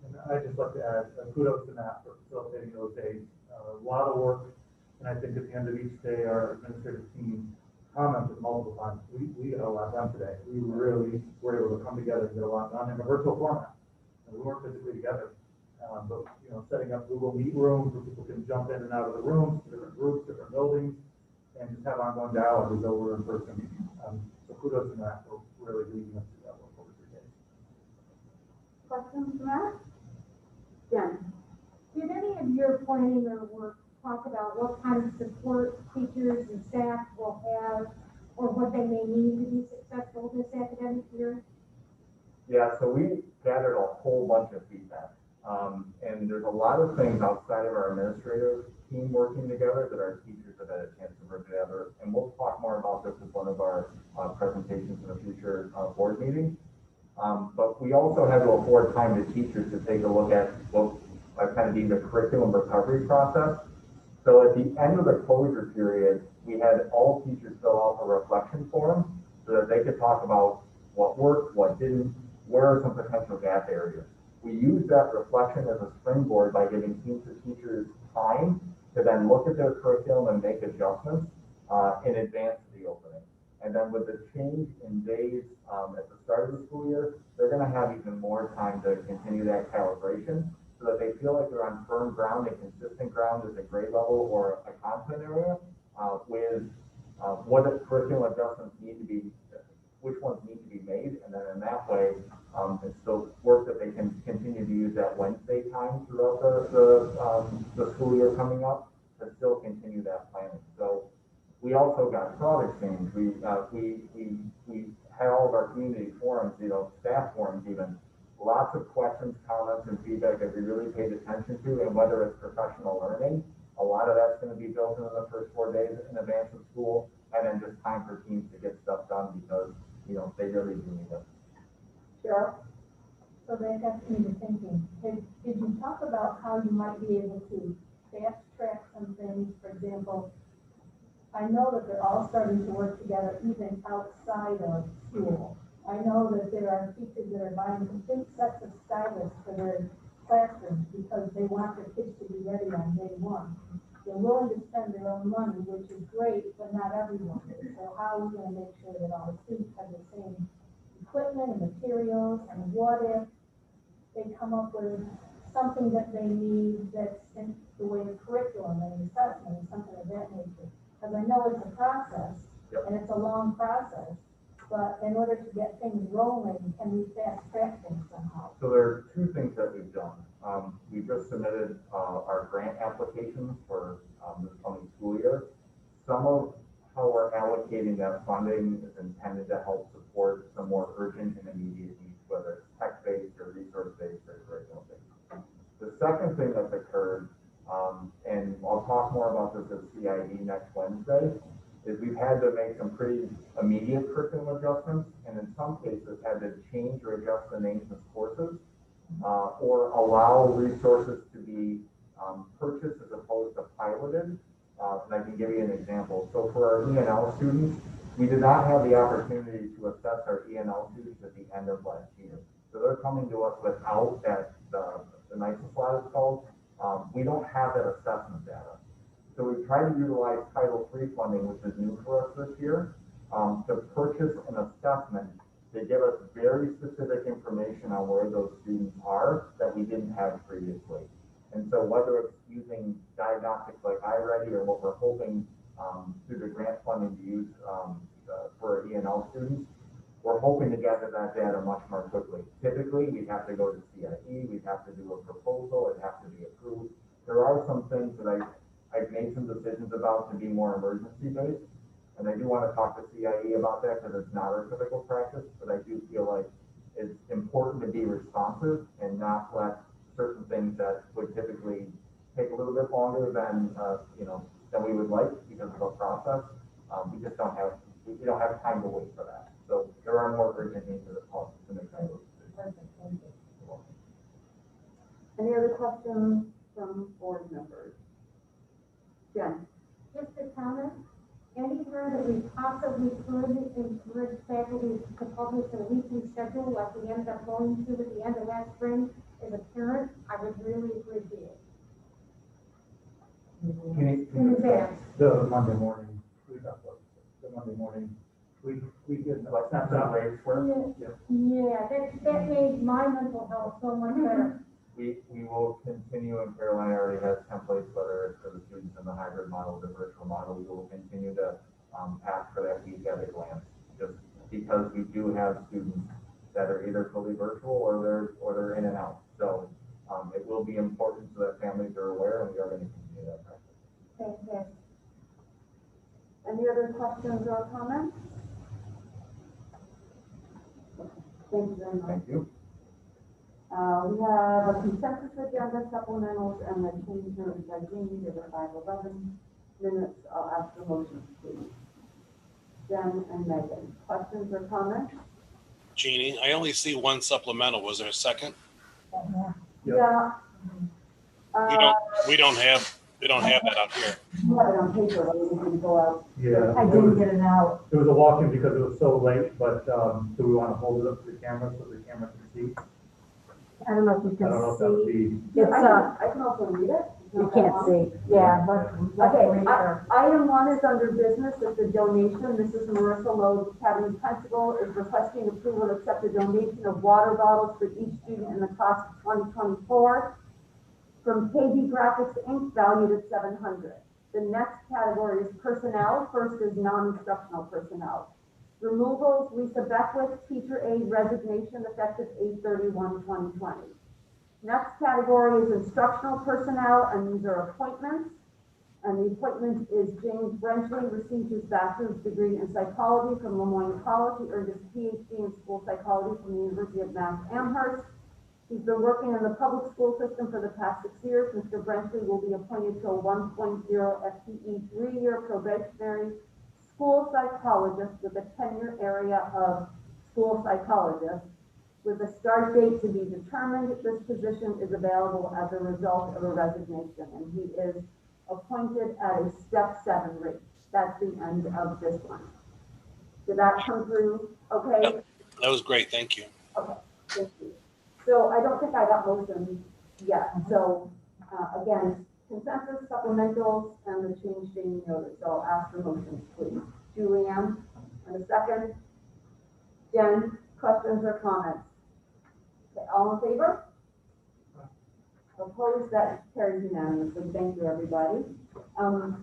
And I'd just like to add kudos to Matt for facilitating those days. A lot of work, and I think at the end of each day, our administrative team commented multiple times, we got a lot done today. We really were able to come together and get a lot done in a virtual format. And we weren't physically together, but, setting up Google Meet rooms where people can jump in and out of the rooms, different groups, different buildings, and just have ongoing dialogue as though we're in person. So kudos to Matt for really leading us through that work over 3 days. Questions, Matt? Jen? Did any of your planning or work talk about what kind of support teachers and staff will have, or what they may need to be successful this academic year? Yeah, so we gathered a whole bunch of feedback. And there's a lot of things outside of our administrative team working together that our teachers have had a chance to work together. And we'll talk more about this as one of our presentations in a future board meeting. But we also had to afford time to teachers to take a look at what I've kind of deemed a curriculum recovery process. So at the end of the closure period, we had all teachers fill out a reflection form so that they could talk about what worked, what didn't, where are some potential gap areas. We used that reflection as a springboard by giving teams of teachers time to then look at their curriculum and make adjustments in advance of the opening. And then with the change in days at the start of the school year, they're going to have even more time to continue that calibration so that they feel like they're on firm ground and consistent ground at the grade level or a content area with what the curriculum adjustments need to be, which ones need to be made, and then in that way, it's still work that they can continue to use that Wednesday time throughout the school year coming up to still continue that planning. So we also got thought exchange. We had all of our community forums, staff forums even, lots of questions, comments, and feedback that we really paid attention to, and whether it's professional learning, a lot of that's going to be built into the first 4 days in advance of school, and then just time for teams to get stuff done because they really do need it. Cheryl? So that gets me to thinking, did you talk about how you might be able to fast track some things? For example, I know that they're all starting to work together even outside of school. I know that there are teachers that are buying complete sets of stylists for their classrooms because they want their kids to be ready on day one. They're willing to spend their own money, which is great, but not everyone is. So how are we going to make sure that all the students have the same equipment and materials? And what if they come up with something that they need that's in the way of curriculum and assessment and something of that nature? Because I know it's a process, and it's a long process, but in order to get things rolling, can we fast track things somehow? So there are 2 things that we've done. We just submitted our grant applications for this coming school year. Some of how we're allocating that funding is intended to help support some more urgent and immediate needs, whether it's tech-based or resource-based or curriculum-based. The second thing that's occurred, and I'll talk more about this at CID next Wednesday, is we've had to make some pretty immediate curriculum adjustments, and in some cases had to change or adjust the names of courses, or allow resources to be purchased as opposed to piloted. And I can give you an example. So for our E&L students, we did not have the opportunity to assess our E&L students at the end of last year. So they're coming to us without that, the NICE slot is called. We don't have that assessment data. So we try to utilize Title III funding, which is new for us this year, to purchase an assessment to give us very specific information on where those students are that we didn't have previously. And so whether it's using diagnostics like iReady or what we're hoping through the grant funding to use for E&L students, we're hoping to gather that data much more quickly. Typically, we'd have to go to CIE, we'd have to do a proposal, it'd have to be approved. There are some things that I've made some decisions about to be more emergency-based, and I do want to talk to CIE about that because it's not our typical practice, but I do feel like it's important to be responsive and not let certain things that would typically take a little bit longer than than we would like because of the process. We just don't have time to wait for that. So there are more urgent needs of the policy to make those decisions. Perfect, thank you. Any other questions from board members? Jen? Just to comment. Anytime that we possibly could encourage faculty to publish a weekly schedule like we ended up going to at the end of last spring, as a parent, I would really appreciate it. In advance. The Monday morning, the Monday morning, we get, like, snapshot rates for. Yeah, that made my mental health so much better. We will continue, and Caroline already has templates, whether it's for the students in the hybrid model, the virtual model, we will continue to, ask for that week at a glance. Just because we do have students that are either fully virtual or they're in and out. So, it will be important so that families are aware, and we are going to continue that practice. Fantastic. Any other questions or comments? Thank you very much. Thank you. We have a consensus agenda, supplementals, and the change notice by Jeannie, there were 5:11 minutes. I'll ask the motions, please. Jen and Megan, questions or comments? Jeannie, I only see one supplemental. Was there a second? Yeah. We don't have that up here. You have it on paper, but we can go out. Yeah. I didn't get it out. It was a walk-in because it was so late, but, do we want to hold it up to the camera so the camera can see? I don't know if you I don't know if that would can be. see. It's, I can also read it. It's you not that can't long. see. Yeah, let's Okay, read it. item 1 is under business, it's a donation. Mrs. Marissa Lowe, Academy Principal, is requesting approval to accept a donation of water bottles for each student in the class of 2024 from KB Graphics Inc., valued at $700. The next category is personnel. First is non-instructional personnel. Removals, Lisa Beckwith, teacher aide resignation effective 8/31/2020. Next category is instructional personnel, and these are appointments. And the appointment is James Brenchley, received his bachelor's degree in psychology from Lemoyne College. He earned his PhD in school psychology from the University of Mass Amherst. He's been working in the public school system for the past 6 years. Mr. Brenchley will be appointed to a 1.0 FTE 3-year probationary school psychologist with a tenure area of school psychologist. With a start date to be determined, this position is available as a result of a resignation, and he is appointed at a step 7 rate. That's the end of this one. Did that come through okay? Yep. That was great. Thank you. Okay, thank you. So I don't think I got motions yet. So again, consensus, supplementals, and the change being noted. So I'll ask for motions, please. Julianne, and a second. Jen, questions or comments? Okay, all in favor? Opposed? That carries unanimously. Thank you, everybody.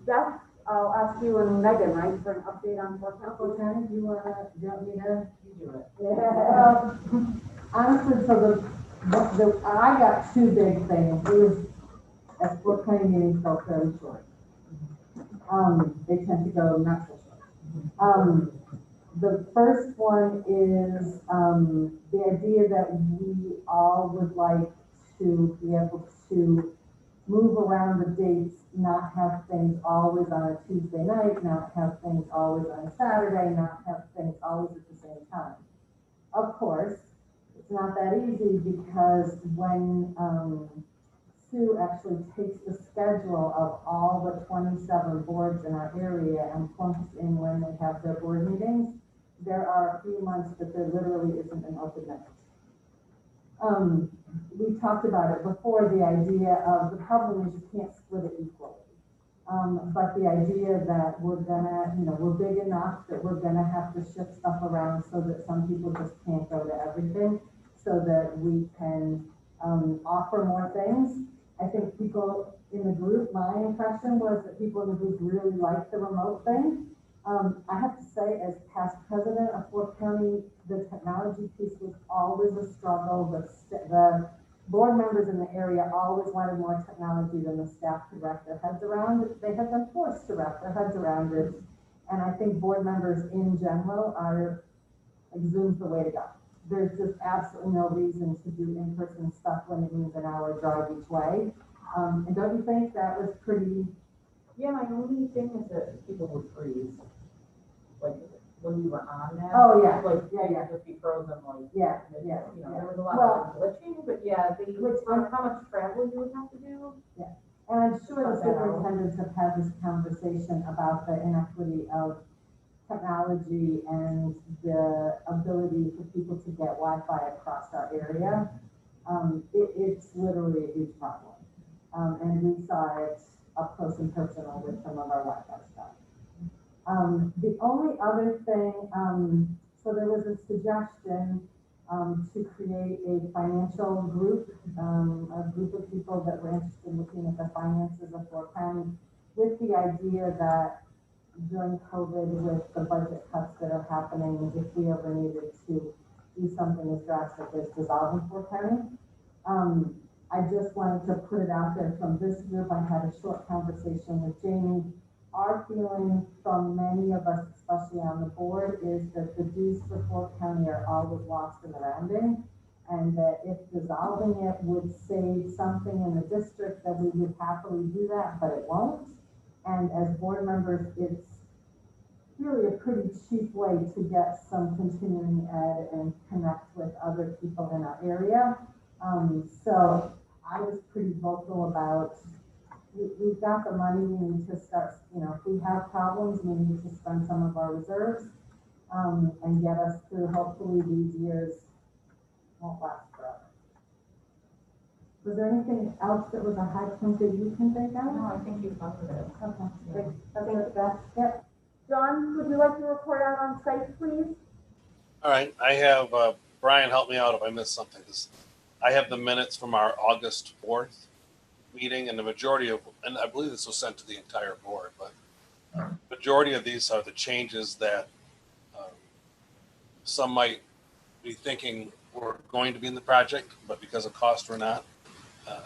Beth, I'll ask you and Megan, right, for an update on Fort County. Lieutenant, you want me to, you do it. Yeah. Honestly, so I got 2 big things. It was, as Fort County meetings go fairly short. They tend to go not so short. The first one is, the idea that we all would like to be able to move around the dates, not have things always on a Tuesday night, not have things always on a Saturday, not have things always at the same time. Of course, it's not that easy because when Sue actually takes the schedule of all the 27 boards in our area and plunks in when they have their board meetings, there are a few months that there literally isn't an open night. We talked about it before, the idea of, the problem is you can't split it equally. But the idea that we're gonna, we're big enough that we're gonna have to shift stuff around so that some people just can't go to everything, so that we can offer more things. I think people in the group, my impression was that people in the group really liked the remote thing. I have to say, as past president of Fort County, the technology piece was always a struggle. The board members in the area always wanted more technology than the staff could wrap their heads around. They have been forced to wrap their heads around it. And I think board members in general are, like, Zoom's the way to go. There's just absolutely no reason to do in-person stuff when it means an hour drive each way. And don't you think that was pretty? Yeah, my only thing is that people would freeze. Like, when you were on that. Oh, yeah. Like, Yeah. just be frozen, like. Yeah. There was a lot Well, of glitching, but yeah, on how much travel you would have to do. And I'm sure the superintendents have had had this conversation about the inequity of technology and the ability for people to get Wi-Fi across our area. It's literally a huge problem. And we saw it up close and personal with some of our Wi-Fi stuff. The only other thing, so there was a suggestion to create a financial group, a group of people that were interested in looking at the finances of Fort County, with the idea that during COVID, with the budget cuts that are happening, if we ever needed to do something as drastic as dissolving Fort County. I just wanted to put it out there from this group. I had a short conversation with Jamie. Our feeling from many of us, especially on the board, is that the dues for Fort County are always lost in the rounding, and that if dissolving it would save something in the district, that we would happily do that, but it won't. And as board members, it's really a pretty cheap way to get some continuing ed and connect with other people in our area. So I was pretty vocal about, we've got the money, we need to start, if we have problems, we need to spend some of our reserves and get us through. Hopefully these years won't last forever. Was there anything else that was a high point that you can think of? No, I think you covered it. Okay, Great. that's it, Beth. Yep. John, would you like to report out on site, please? All right, I have Brian help me out if I missed something. 'Cause I have the minutes from our August 4th meeting, and the majority of, and I believe this was sent to the entire board, but majority of these are the changes that some might be thinking were going to be in the project, but because of cost were not.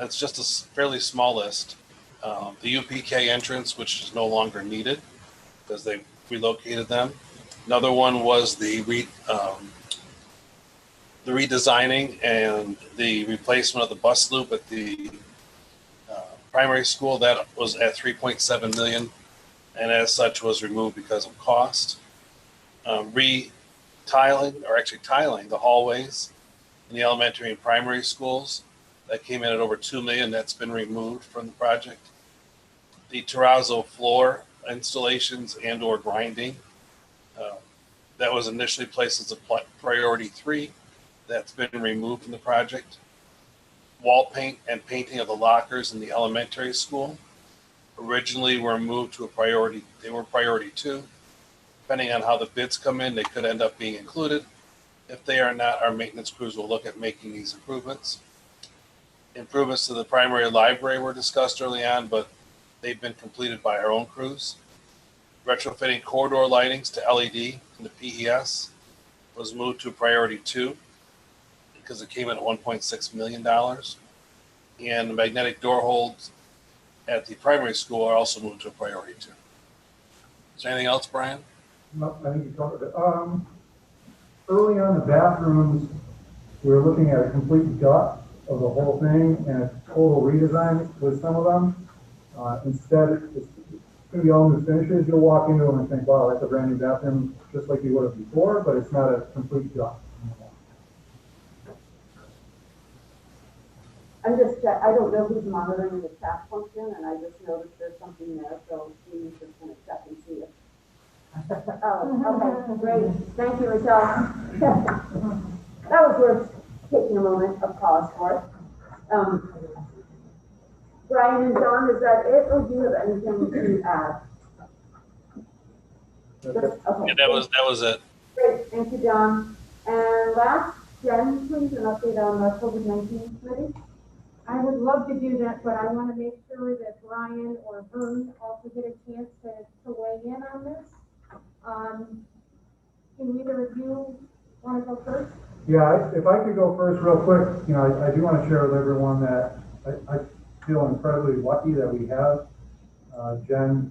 It's just a fairly small list. The UPK entrance, which is no longer needed because they relocated them. Another one was the redesigning and the replacement of the bus loop at the primary school. That was at 3.7 million, and as such was removed because of cost. Tiling the hallways in the elementary and primary schools. That came in at over 2 million. That's been removed from the project. The terrazzo floor installations and or grinding. That was initially placed as a priority 3. That's been removed from the project. Wall paint and painting of the lockers in the elementary school originally were moved to a priority. They were priority 2. Depending on how the bids come in, they could end up being included. If they are not, our maintenance crews will look at making these improvements. Improvements to the primary library were discussed early on, but they've been completed by our own crews. Retrofitting corridor lightings to LED in the PES was moved to priority 2 because it came in at $1.6 million. And the magnetic door holds at the primary school are also moved to a priority 2. Is there anything else, Brian? No, I think you covered it. Early on, the bathrooms, we were looking at a complete gut of the whole thing and a total redesign with some of them. Instead, it's going to be all new finishes. You'll walk into them and think, wow, that's a brand new bathroom, just like you would have before, but it's not a complete gut. I'm just I don't know who's monitoring the chat function, and I just noticed there's something there, so we just gonna check and see it. Oh, okay, great. Thank you, Michelle. That was worth taking a moment of pause for. Brian and John, is that it, or do you have anything to add? Okay. Yeah, that was it. Great, thank you, John. And last, Jen, please, an update on the COVID-19 committee. I would love to do that, but I want to make sure that Brian or Vern also get a chance to weigh in on this. Can either of you want to go first? Yeah, if I could go first real quick, I do want to share with everyone that I feel incredibly lucky that we have Jen,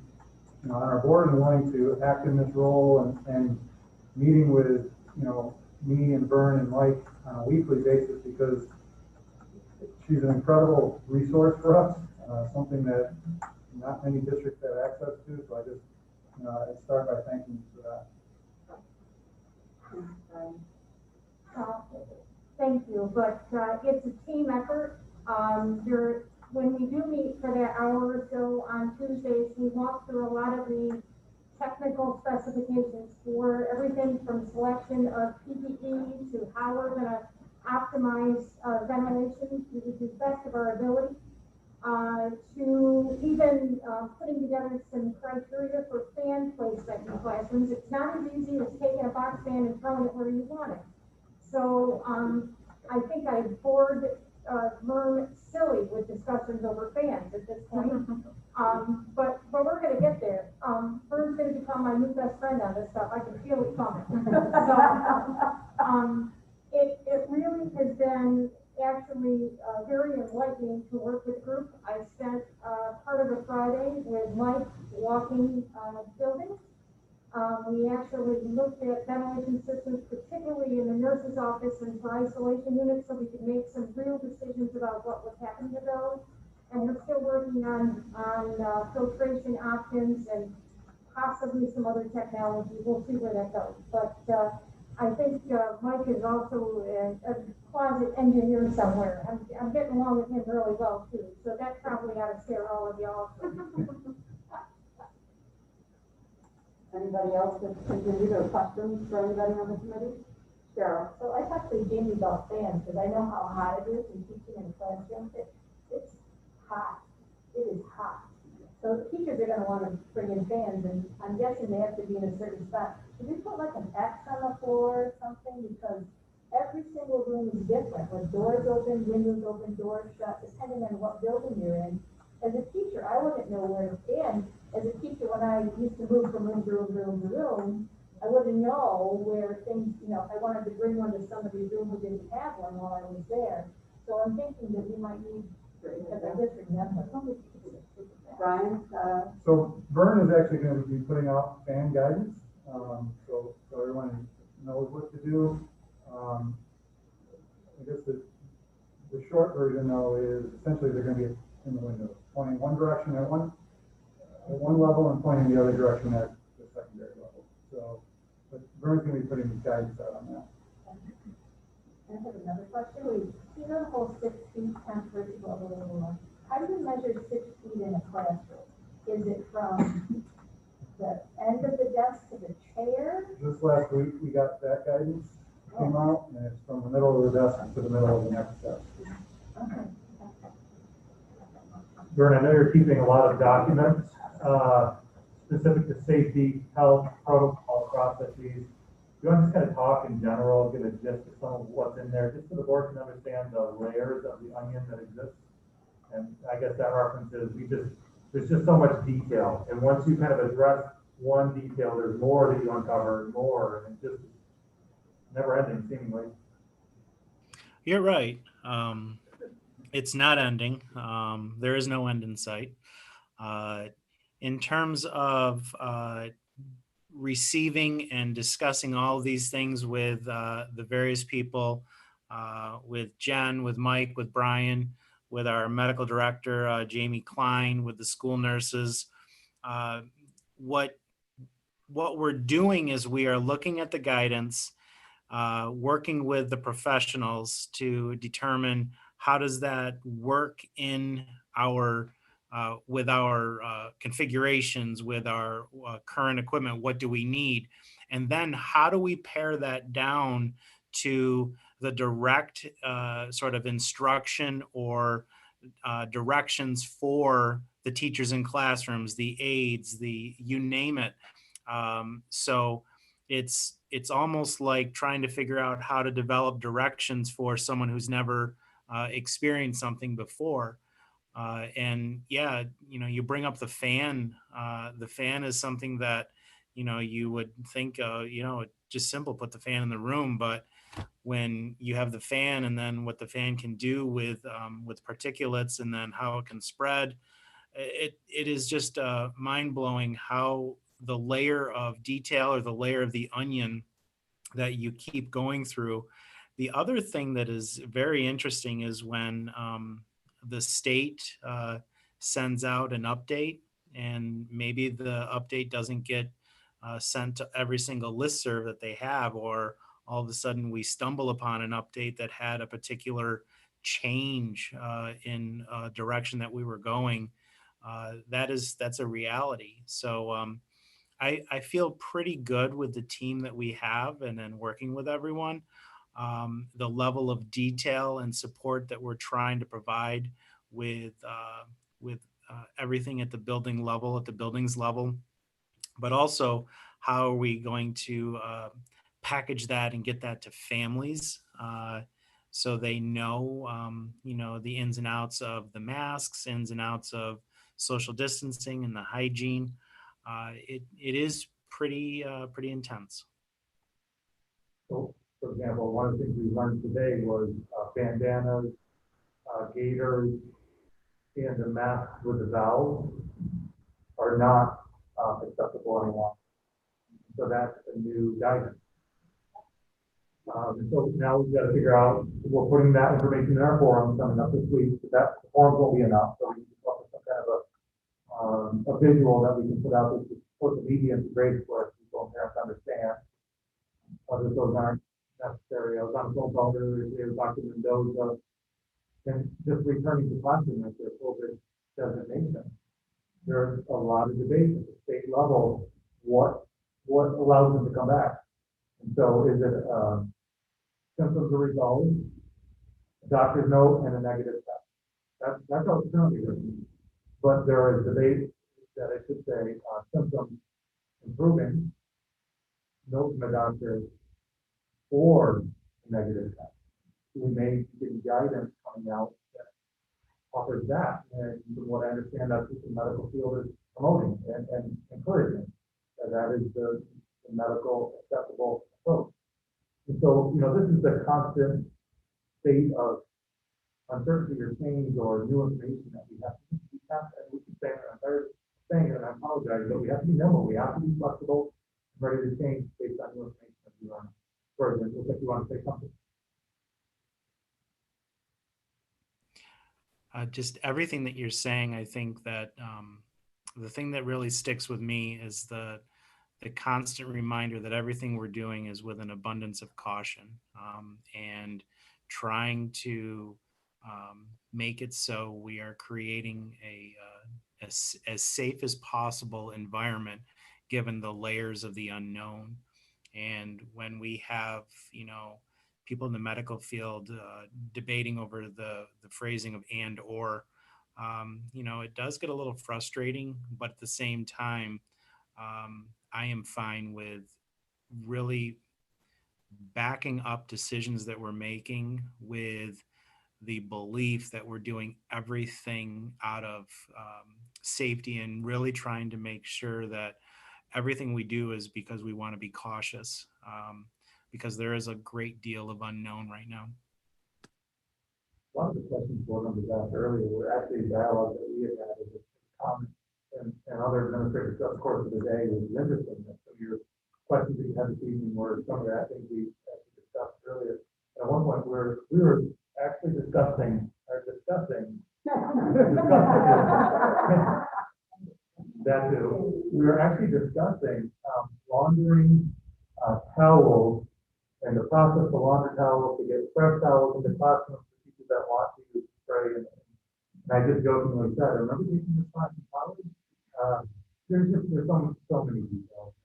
on our board and wanting to act in this role and meeting with, me and Vern and Mike on a weekly basis, because she's an incredible resource for us, something that not many districts have access to. So I just, I start by thanking you for that. Thank you, but it's a team effort. when we do meet for that hour or so on Tuesdays, we walk through a lot of the technical specifications for everything from selection of PPE to how we're gonna optimize, ventilation to the best of our ability. To even, putting together some criteria for fan placement in classrooms. It's not as easy as taking a box fan and throwing it where you want it. So, I think I bored, Vern silly with discussions over fans at this point. But we're gonna get there. Vern's gonna become my new best friend on this stuff. I can feel it coming. So, it really has been actually, very enlightening to work with group. I spent, part of a Friday with Mike walking, buildings. We actually looked at ventilation systems, particularly in the nurse's office and for isolation units, so we could make some real decisions about what would happen to those. And we're still working on filtration options and possibly some other technology. We'll see where that goes. But I think Mike is also a closet engineer somewhere. I'm getting along with him really well too. So that probably ought to scare all of y'all. Anybody else that contribute or questions for anybody on the committee? Cheryl? So I talked to Jamie about fans, because I know how hot it is in teaching in the classroom. It's hot. It is hot. So the teachers are gonna wanna bring in fans, and I'm guessing they have to be in a certain spot. Should we put like an X on the floor or something? Because every single room is different, with doors open, windows open, doors shut, depending on what building you're in. As a teacher, I wouldn't know where to stand. As a teacher, when I used to move from room to room to room to room, I wouldn't know where things, if I wanted to bring one to somebody's room who didn't have one while I was there. So I'm thinking that we might need, because I just remember. Brian? So Vern is actually gonna be putting out fan guidance, so everyone knows what to do. I guess the short version though is essentially they're gonna be in the windows, pointing one direction at one level and pointing the other direction at the secondary level. So, but Vern's gonna be putting guidance out on that. I have another question. You know the whole 6 feet, 10 foot, blah, blah, blah, blah. How do you measure 6 feet in a classroom? Is it from the end of the desk to the chair? Just last week, we got that guidance, came out, and it's from the middle of the desk to the middle of the next desk. Okay. Vern, I know you're keeping a lot of documents, specific to safety, health, protocol, processes. Do you want to just kind of talk in general, give a gist of some of what's in there, just so the board can understand the layers of the onion that exists? And I guess that reference is, there's just so much detail. And once you kind of address one detail, there's more that you uncover, more, and it just never ending seemingly. You're right. It's not ending. There is no end in sight. In terms of receiving and discussing all of these things with the various people, with Jen, with Mike, with Brian, with our medical director, Jamie Klein, with the school nurses, what we're doing is we are looking at the guidance, working with the professionals to determine how does that work in our with our configurations, with our current equipment. What do we need? And then how do we pare that down to the direct sort of instruction or directions for the teachers in classrooms, the aides, the you name it. So it's almost like trying to figure out how to develop directions for someone who's never experienced something before. And yeah, you bring up the fan. The fan is something that, you would think, just simple, put the fan in the room. But when you have the fan and then what the fan can do with particulates and then how it can spread, it is just mind blowing how the layer of detail or the layer of the onion that you keep going through. The other thing that is very interesting is when the state sends out an update, and maybe the update doesn't get sent to every single listserv that they have, or all of a sudden we stumble upon an update that had a particular change in a direction that we were going, that's a reality. So I feel pretty good with the team that we have and then working with everyone. The level of detail and support that we're trying to provide with everything at the building level, at the buildings level, but also how are we going to package that and get that to families so they know, the ins and outs of the masks, ins and outs of social distancing and the hygiene. It is pretty intense. So, for example, one of the things we learned today was bandanas, gaiters, and the masks with the valves are not acceptable anymore. So that's a new guidance. So now we've got to figure out, we're putting that information in our forums coming up this week, but that the forums won't be enough, so we need to come up with some kind of a visual that we can put out there to support the media and grade for us, people and parents understand whether those aren't necessary. I was on a phone call earlier today with Dr. Mendoza, and just returning to classroom at their COVID designation. There's a lot of debate at the state level, what allows them to come back? And so is it symptoms are resolved, a doctor's note, and a negative test? That's how it's currently written. But there is debate that it should say symptoms improving, note from a doctor, or a negative test. We may get guidance coming out that offers that. And from what I understand, that's what the medical field is promoting and encouraging. That is the medical acceptable approach. And so, this is the constant state of uncertainty or change or new information that we have and we keep saying it, and I apologize, but we have to be nimble, we have to be flexible, ready to change based on new information that we learn. Further, it looks like you want to say something. Just everything that you're saying, I think that the thing that really sticks with me is the constant reminder that everything we're doing is with an abundance of caution and trying to make it so we are creating as safe as possible environment given the layers of the unknown. And when we have, people in the medical field debating over the phrasing of and or, it does get a little frustrating, but at the same time, I am fine with really backing up decisions that we're making with the belief that we're doing everything out of safety and really trying to make sure that everything we do is because we want to be cautious because there is a great deal of unknown right now. One of the questions board members asked earlier were actually dialogue that we had with comments and other administrators throughout the course of the day, which is interesting. That some of your questions that you had this evening were some of the things we actually discussed earlier. And at one point, we were actually discussing that too. We were actually discussing laundering towels and the process for launder towels to get fresh towels in the classroom for teachers that want to use spray. And I just jokingly said, I remember taking this class in college. There's so many details.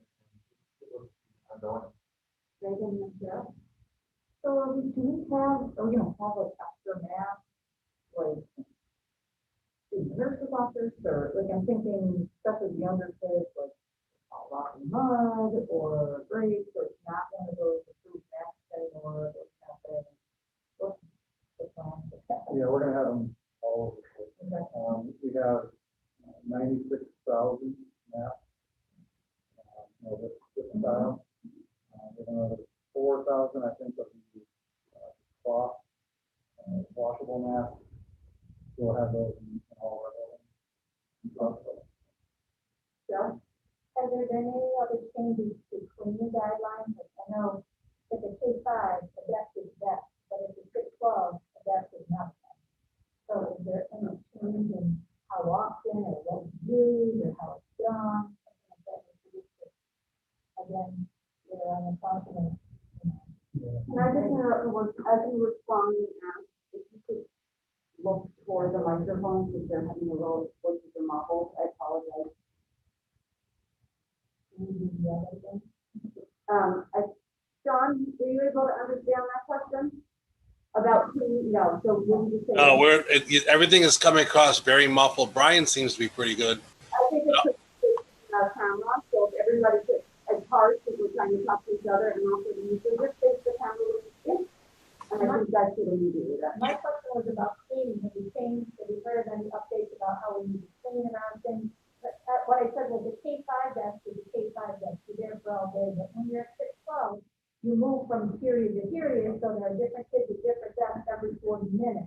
So do we have, like extra math, like in nurse's office, or like I'm thinking, especially the younger kids, like rock and mud or grapes, or it's not one of those approved masks anymore, or nothing. What's the plan with that? Yeah, we're gonna have them all over the place. We have 96,000 masks. This style. We're gonna have 4,000, I think, of the cloth washable masks. We'll have those in all our buildings. Yeah. Have there been any other changes to cleaning guidelines? Like I know if it's K-5, a desk is desk, but if it's K-12, a desk is not. So is there any change in how often or what you use or how it's done? Again, you're on the continent. Can I just interrupt, as you respond and ask, if you could phone because they're having a little, voices are muffled. I apologize. John, were you able to understand that question? About who, no, so when you say. No, everything is coming across very muffled. Brian seems to be pretty good. I think it's our camera, so if everybody could, as hard as we're trying to talk to each other and also the user, just face the camera a little bit. And I think that should alleviate that. My question was about cleaning. Have you changed, have you heard any updates about how we need to clean around things? But what I said was the K-5 desk is the K-5 desk, you're there for all day, but when you're at 6-12, you move from period to period, so there are different kids at different desks every 40 minutes.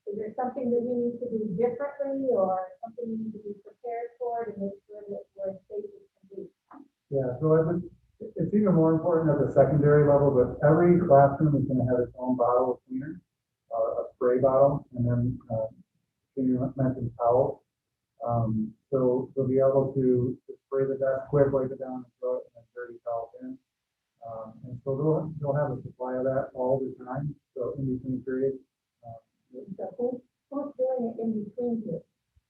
Is there something that we need to do differently or something we need to be prepared for to make sure that we're as safe as can be? Yeah, so it's even more important at the secondary level, but every classroom is gonna have its own bottle of cleaner, a spray bottle, and then, you mentioned towels. So they'll be able to spray the desk quick, wipe it down, and throw it in a dirty towel bin. And so they'll have a supply of that all the time, so in between periods. So who's doing it in between here?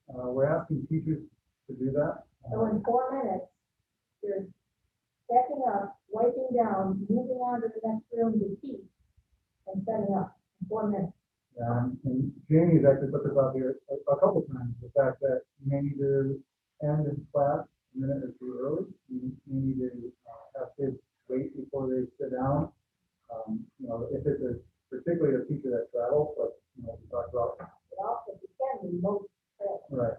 We're asking teachers to do that. So in 4 minutes, you're backing up, wiping down, moving on to the next room to teach, and setting up in 4 minutes. And Jamie's actually put this out here a couple times, the fact that you may need to end this class a minute or two early. You need to have kids wait before they sit down. You know, if it's particularly a teacher that travels, but, you know, we talked about. But also, you can remote travel. Right.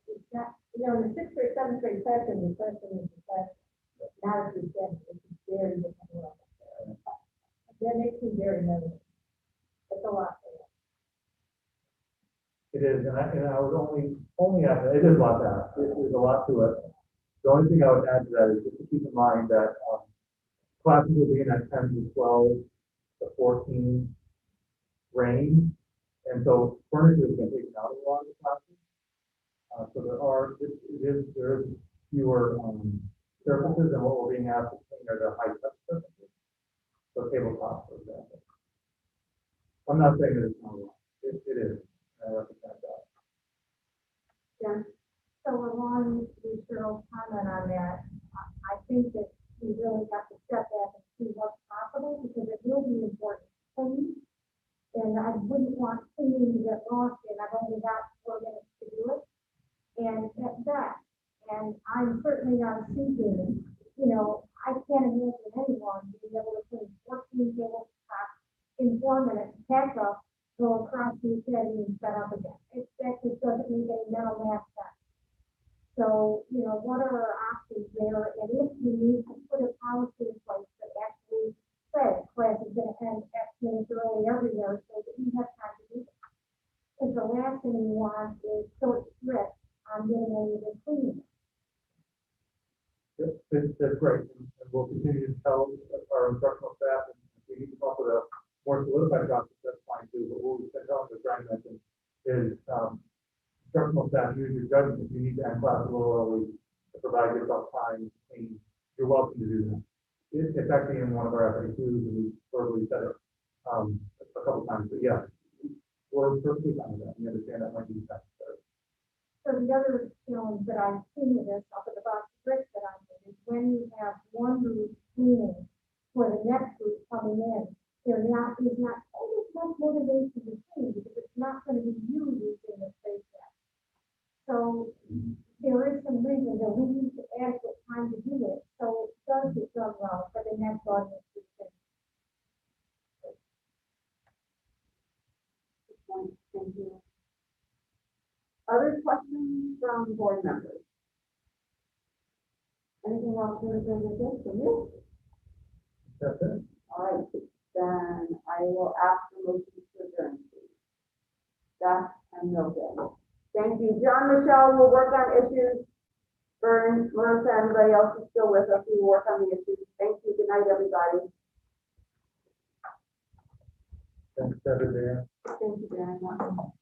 It's not, you know, in the 6th grade, 7th grade classroom, the classroom is the classroom. It's not as intense, it's very different world. That makes me very nervous. It's a lot for you. It is, and I would only add that it is a lot to ask. There's a lot to it. The only thing I would add to that is just to keep in mind that classes will be in that 10 to 12 to 14 range. And so furniture has been taken out of a lot of the classes. So there is fewer surfaces, and what we're being asked to clean are the high touch surfaces. So tabletops, for example. I'm not saying that it's not wrong. It is. I recognize that. Yeah. So along with Cheryl's comment on that, I think that we really have to step back and see what's possible because it will be important to clean. And I wouldn't want cleaning to get lost and I've only got 4 minutes to do it. And at that, and I'm certainly not seeking, you know, I can't imagine anyone being able to clean 14 tabletops in 4 minutes, pack up, go across the academy and set up again. That just doesn't make any mental math sense. So, you know, what are our options there? And if we need to put a policy in place that actually says class is going to end X minutes early everywhere so that we have time to do that. Because the last thing we want is short strict on getting any of this cleaning. That's great. And we'll continue to tell our instructional staff, and if we need to come up with a more solidified process, that's fine too. But what we've been telling, as Brian mentioned, is instructional staff, use your judgment. If you need to end class a little early to provide yourself time, and you're welcome to do that. It's actually in one of our FAQs, and we verbally said it a couple times. But yeah, we're perfectly fine with that. We understand that might be necessary. So the other challenge that I've seen with this, off of the box bricks that I'm in, is when you have one group cleaning for the next group coming in, there is not always much motivation to clean because it's not going to be you using the space yet. So there is some reason that we need to adequate time to do it, so it does get done well for the next audience. Thank you. Other questions from board members? Anything else from you? That's it. All right, then I will ask the motion to adjourn, please. Beth and Milton. Thank you. John, Michelle will work on issues. Vern, Marissa, everybody else is still with us. We will work on the issues. Thank you. Good night, everybody. Thanks, everybody. Thank you very much.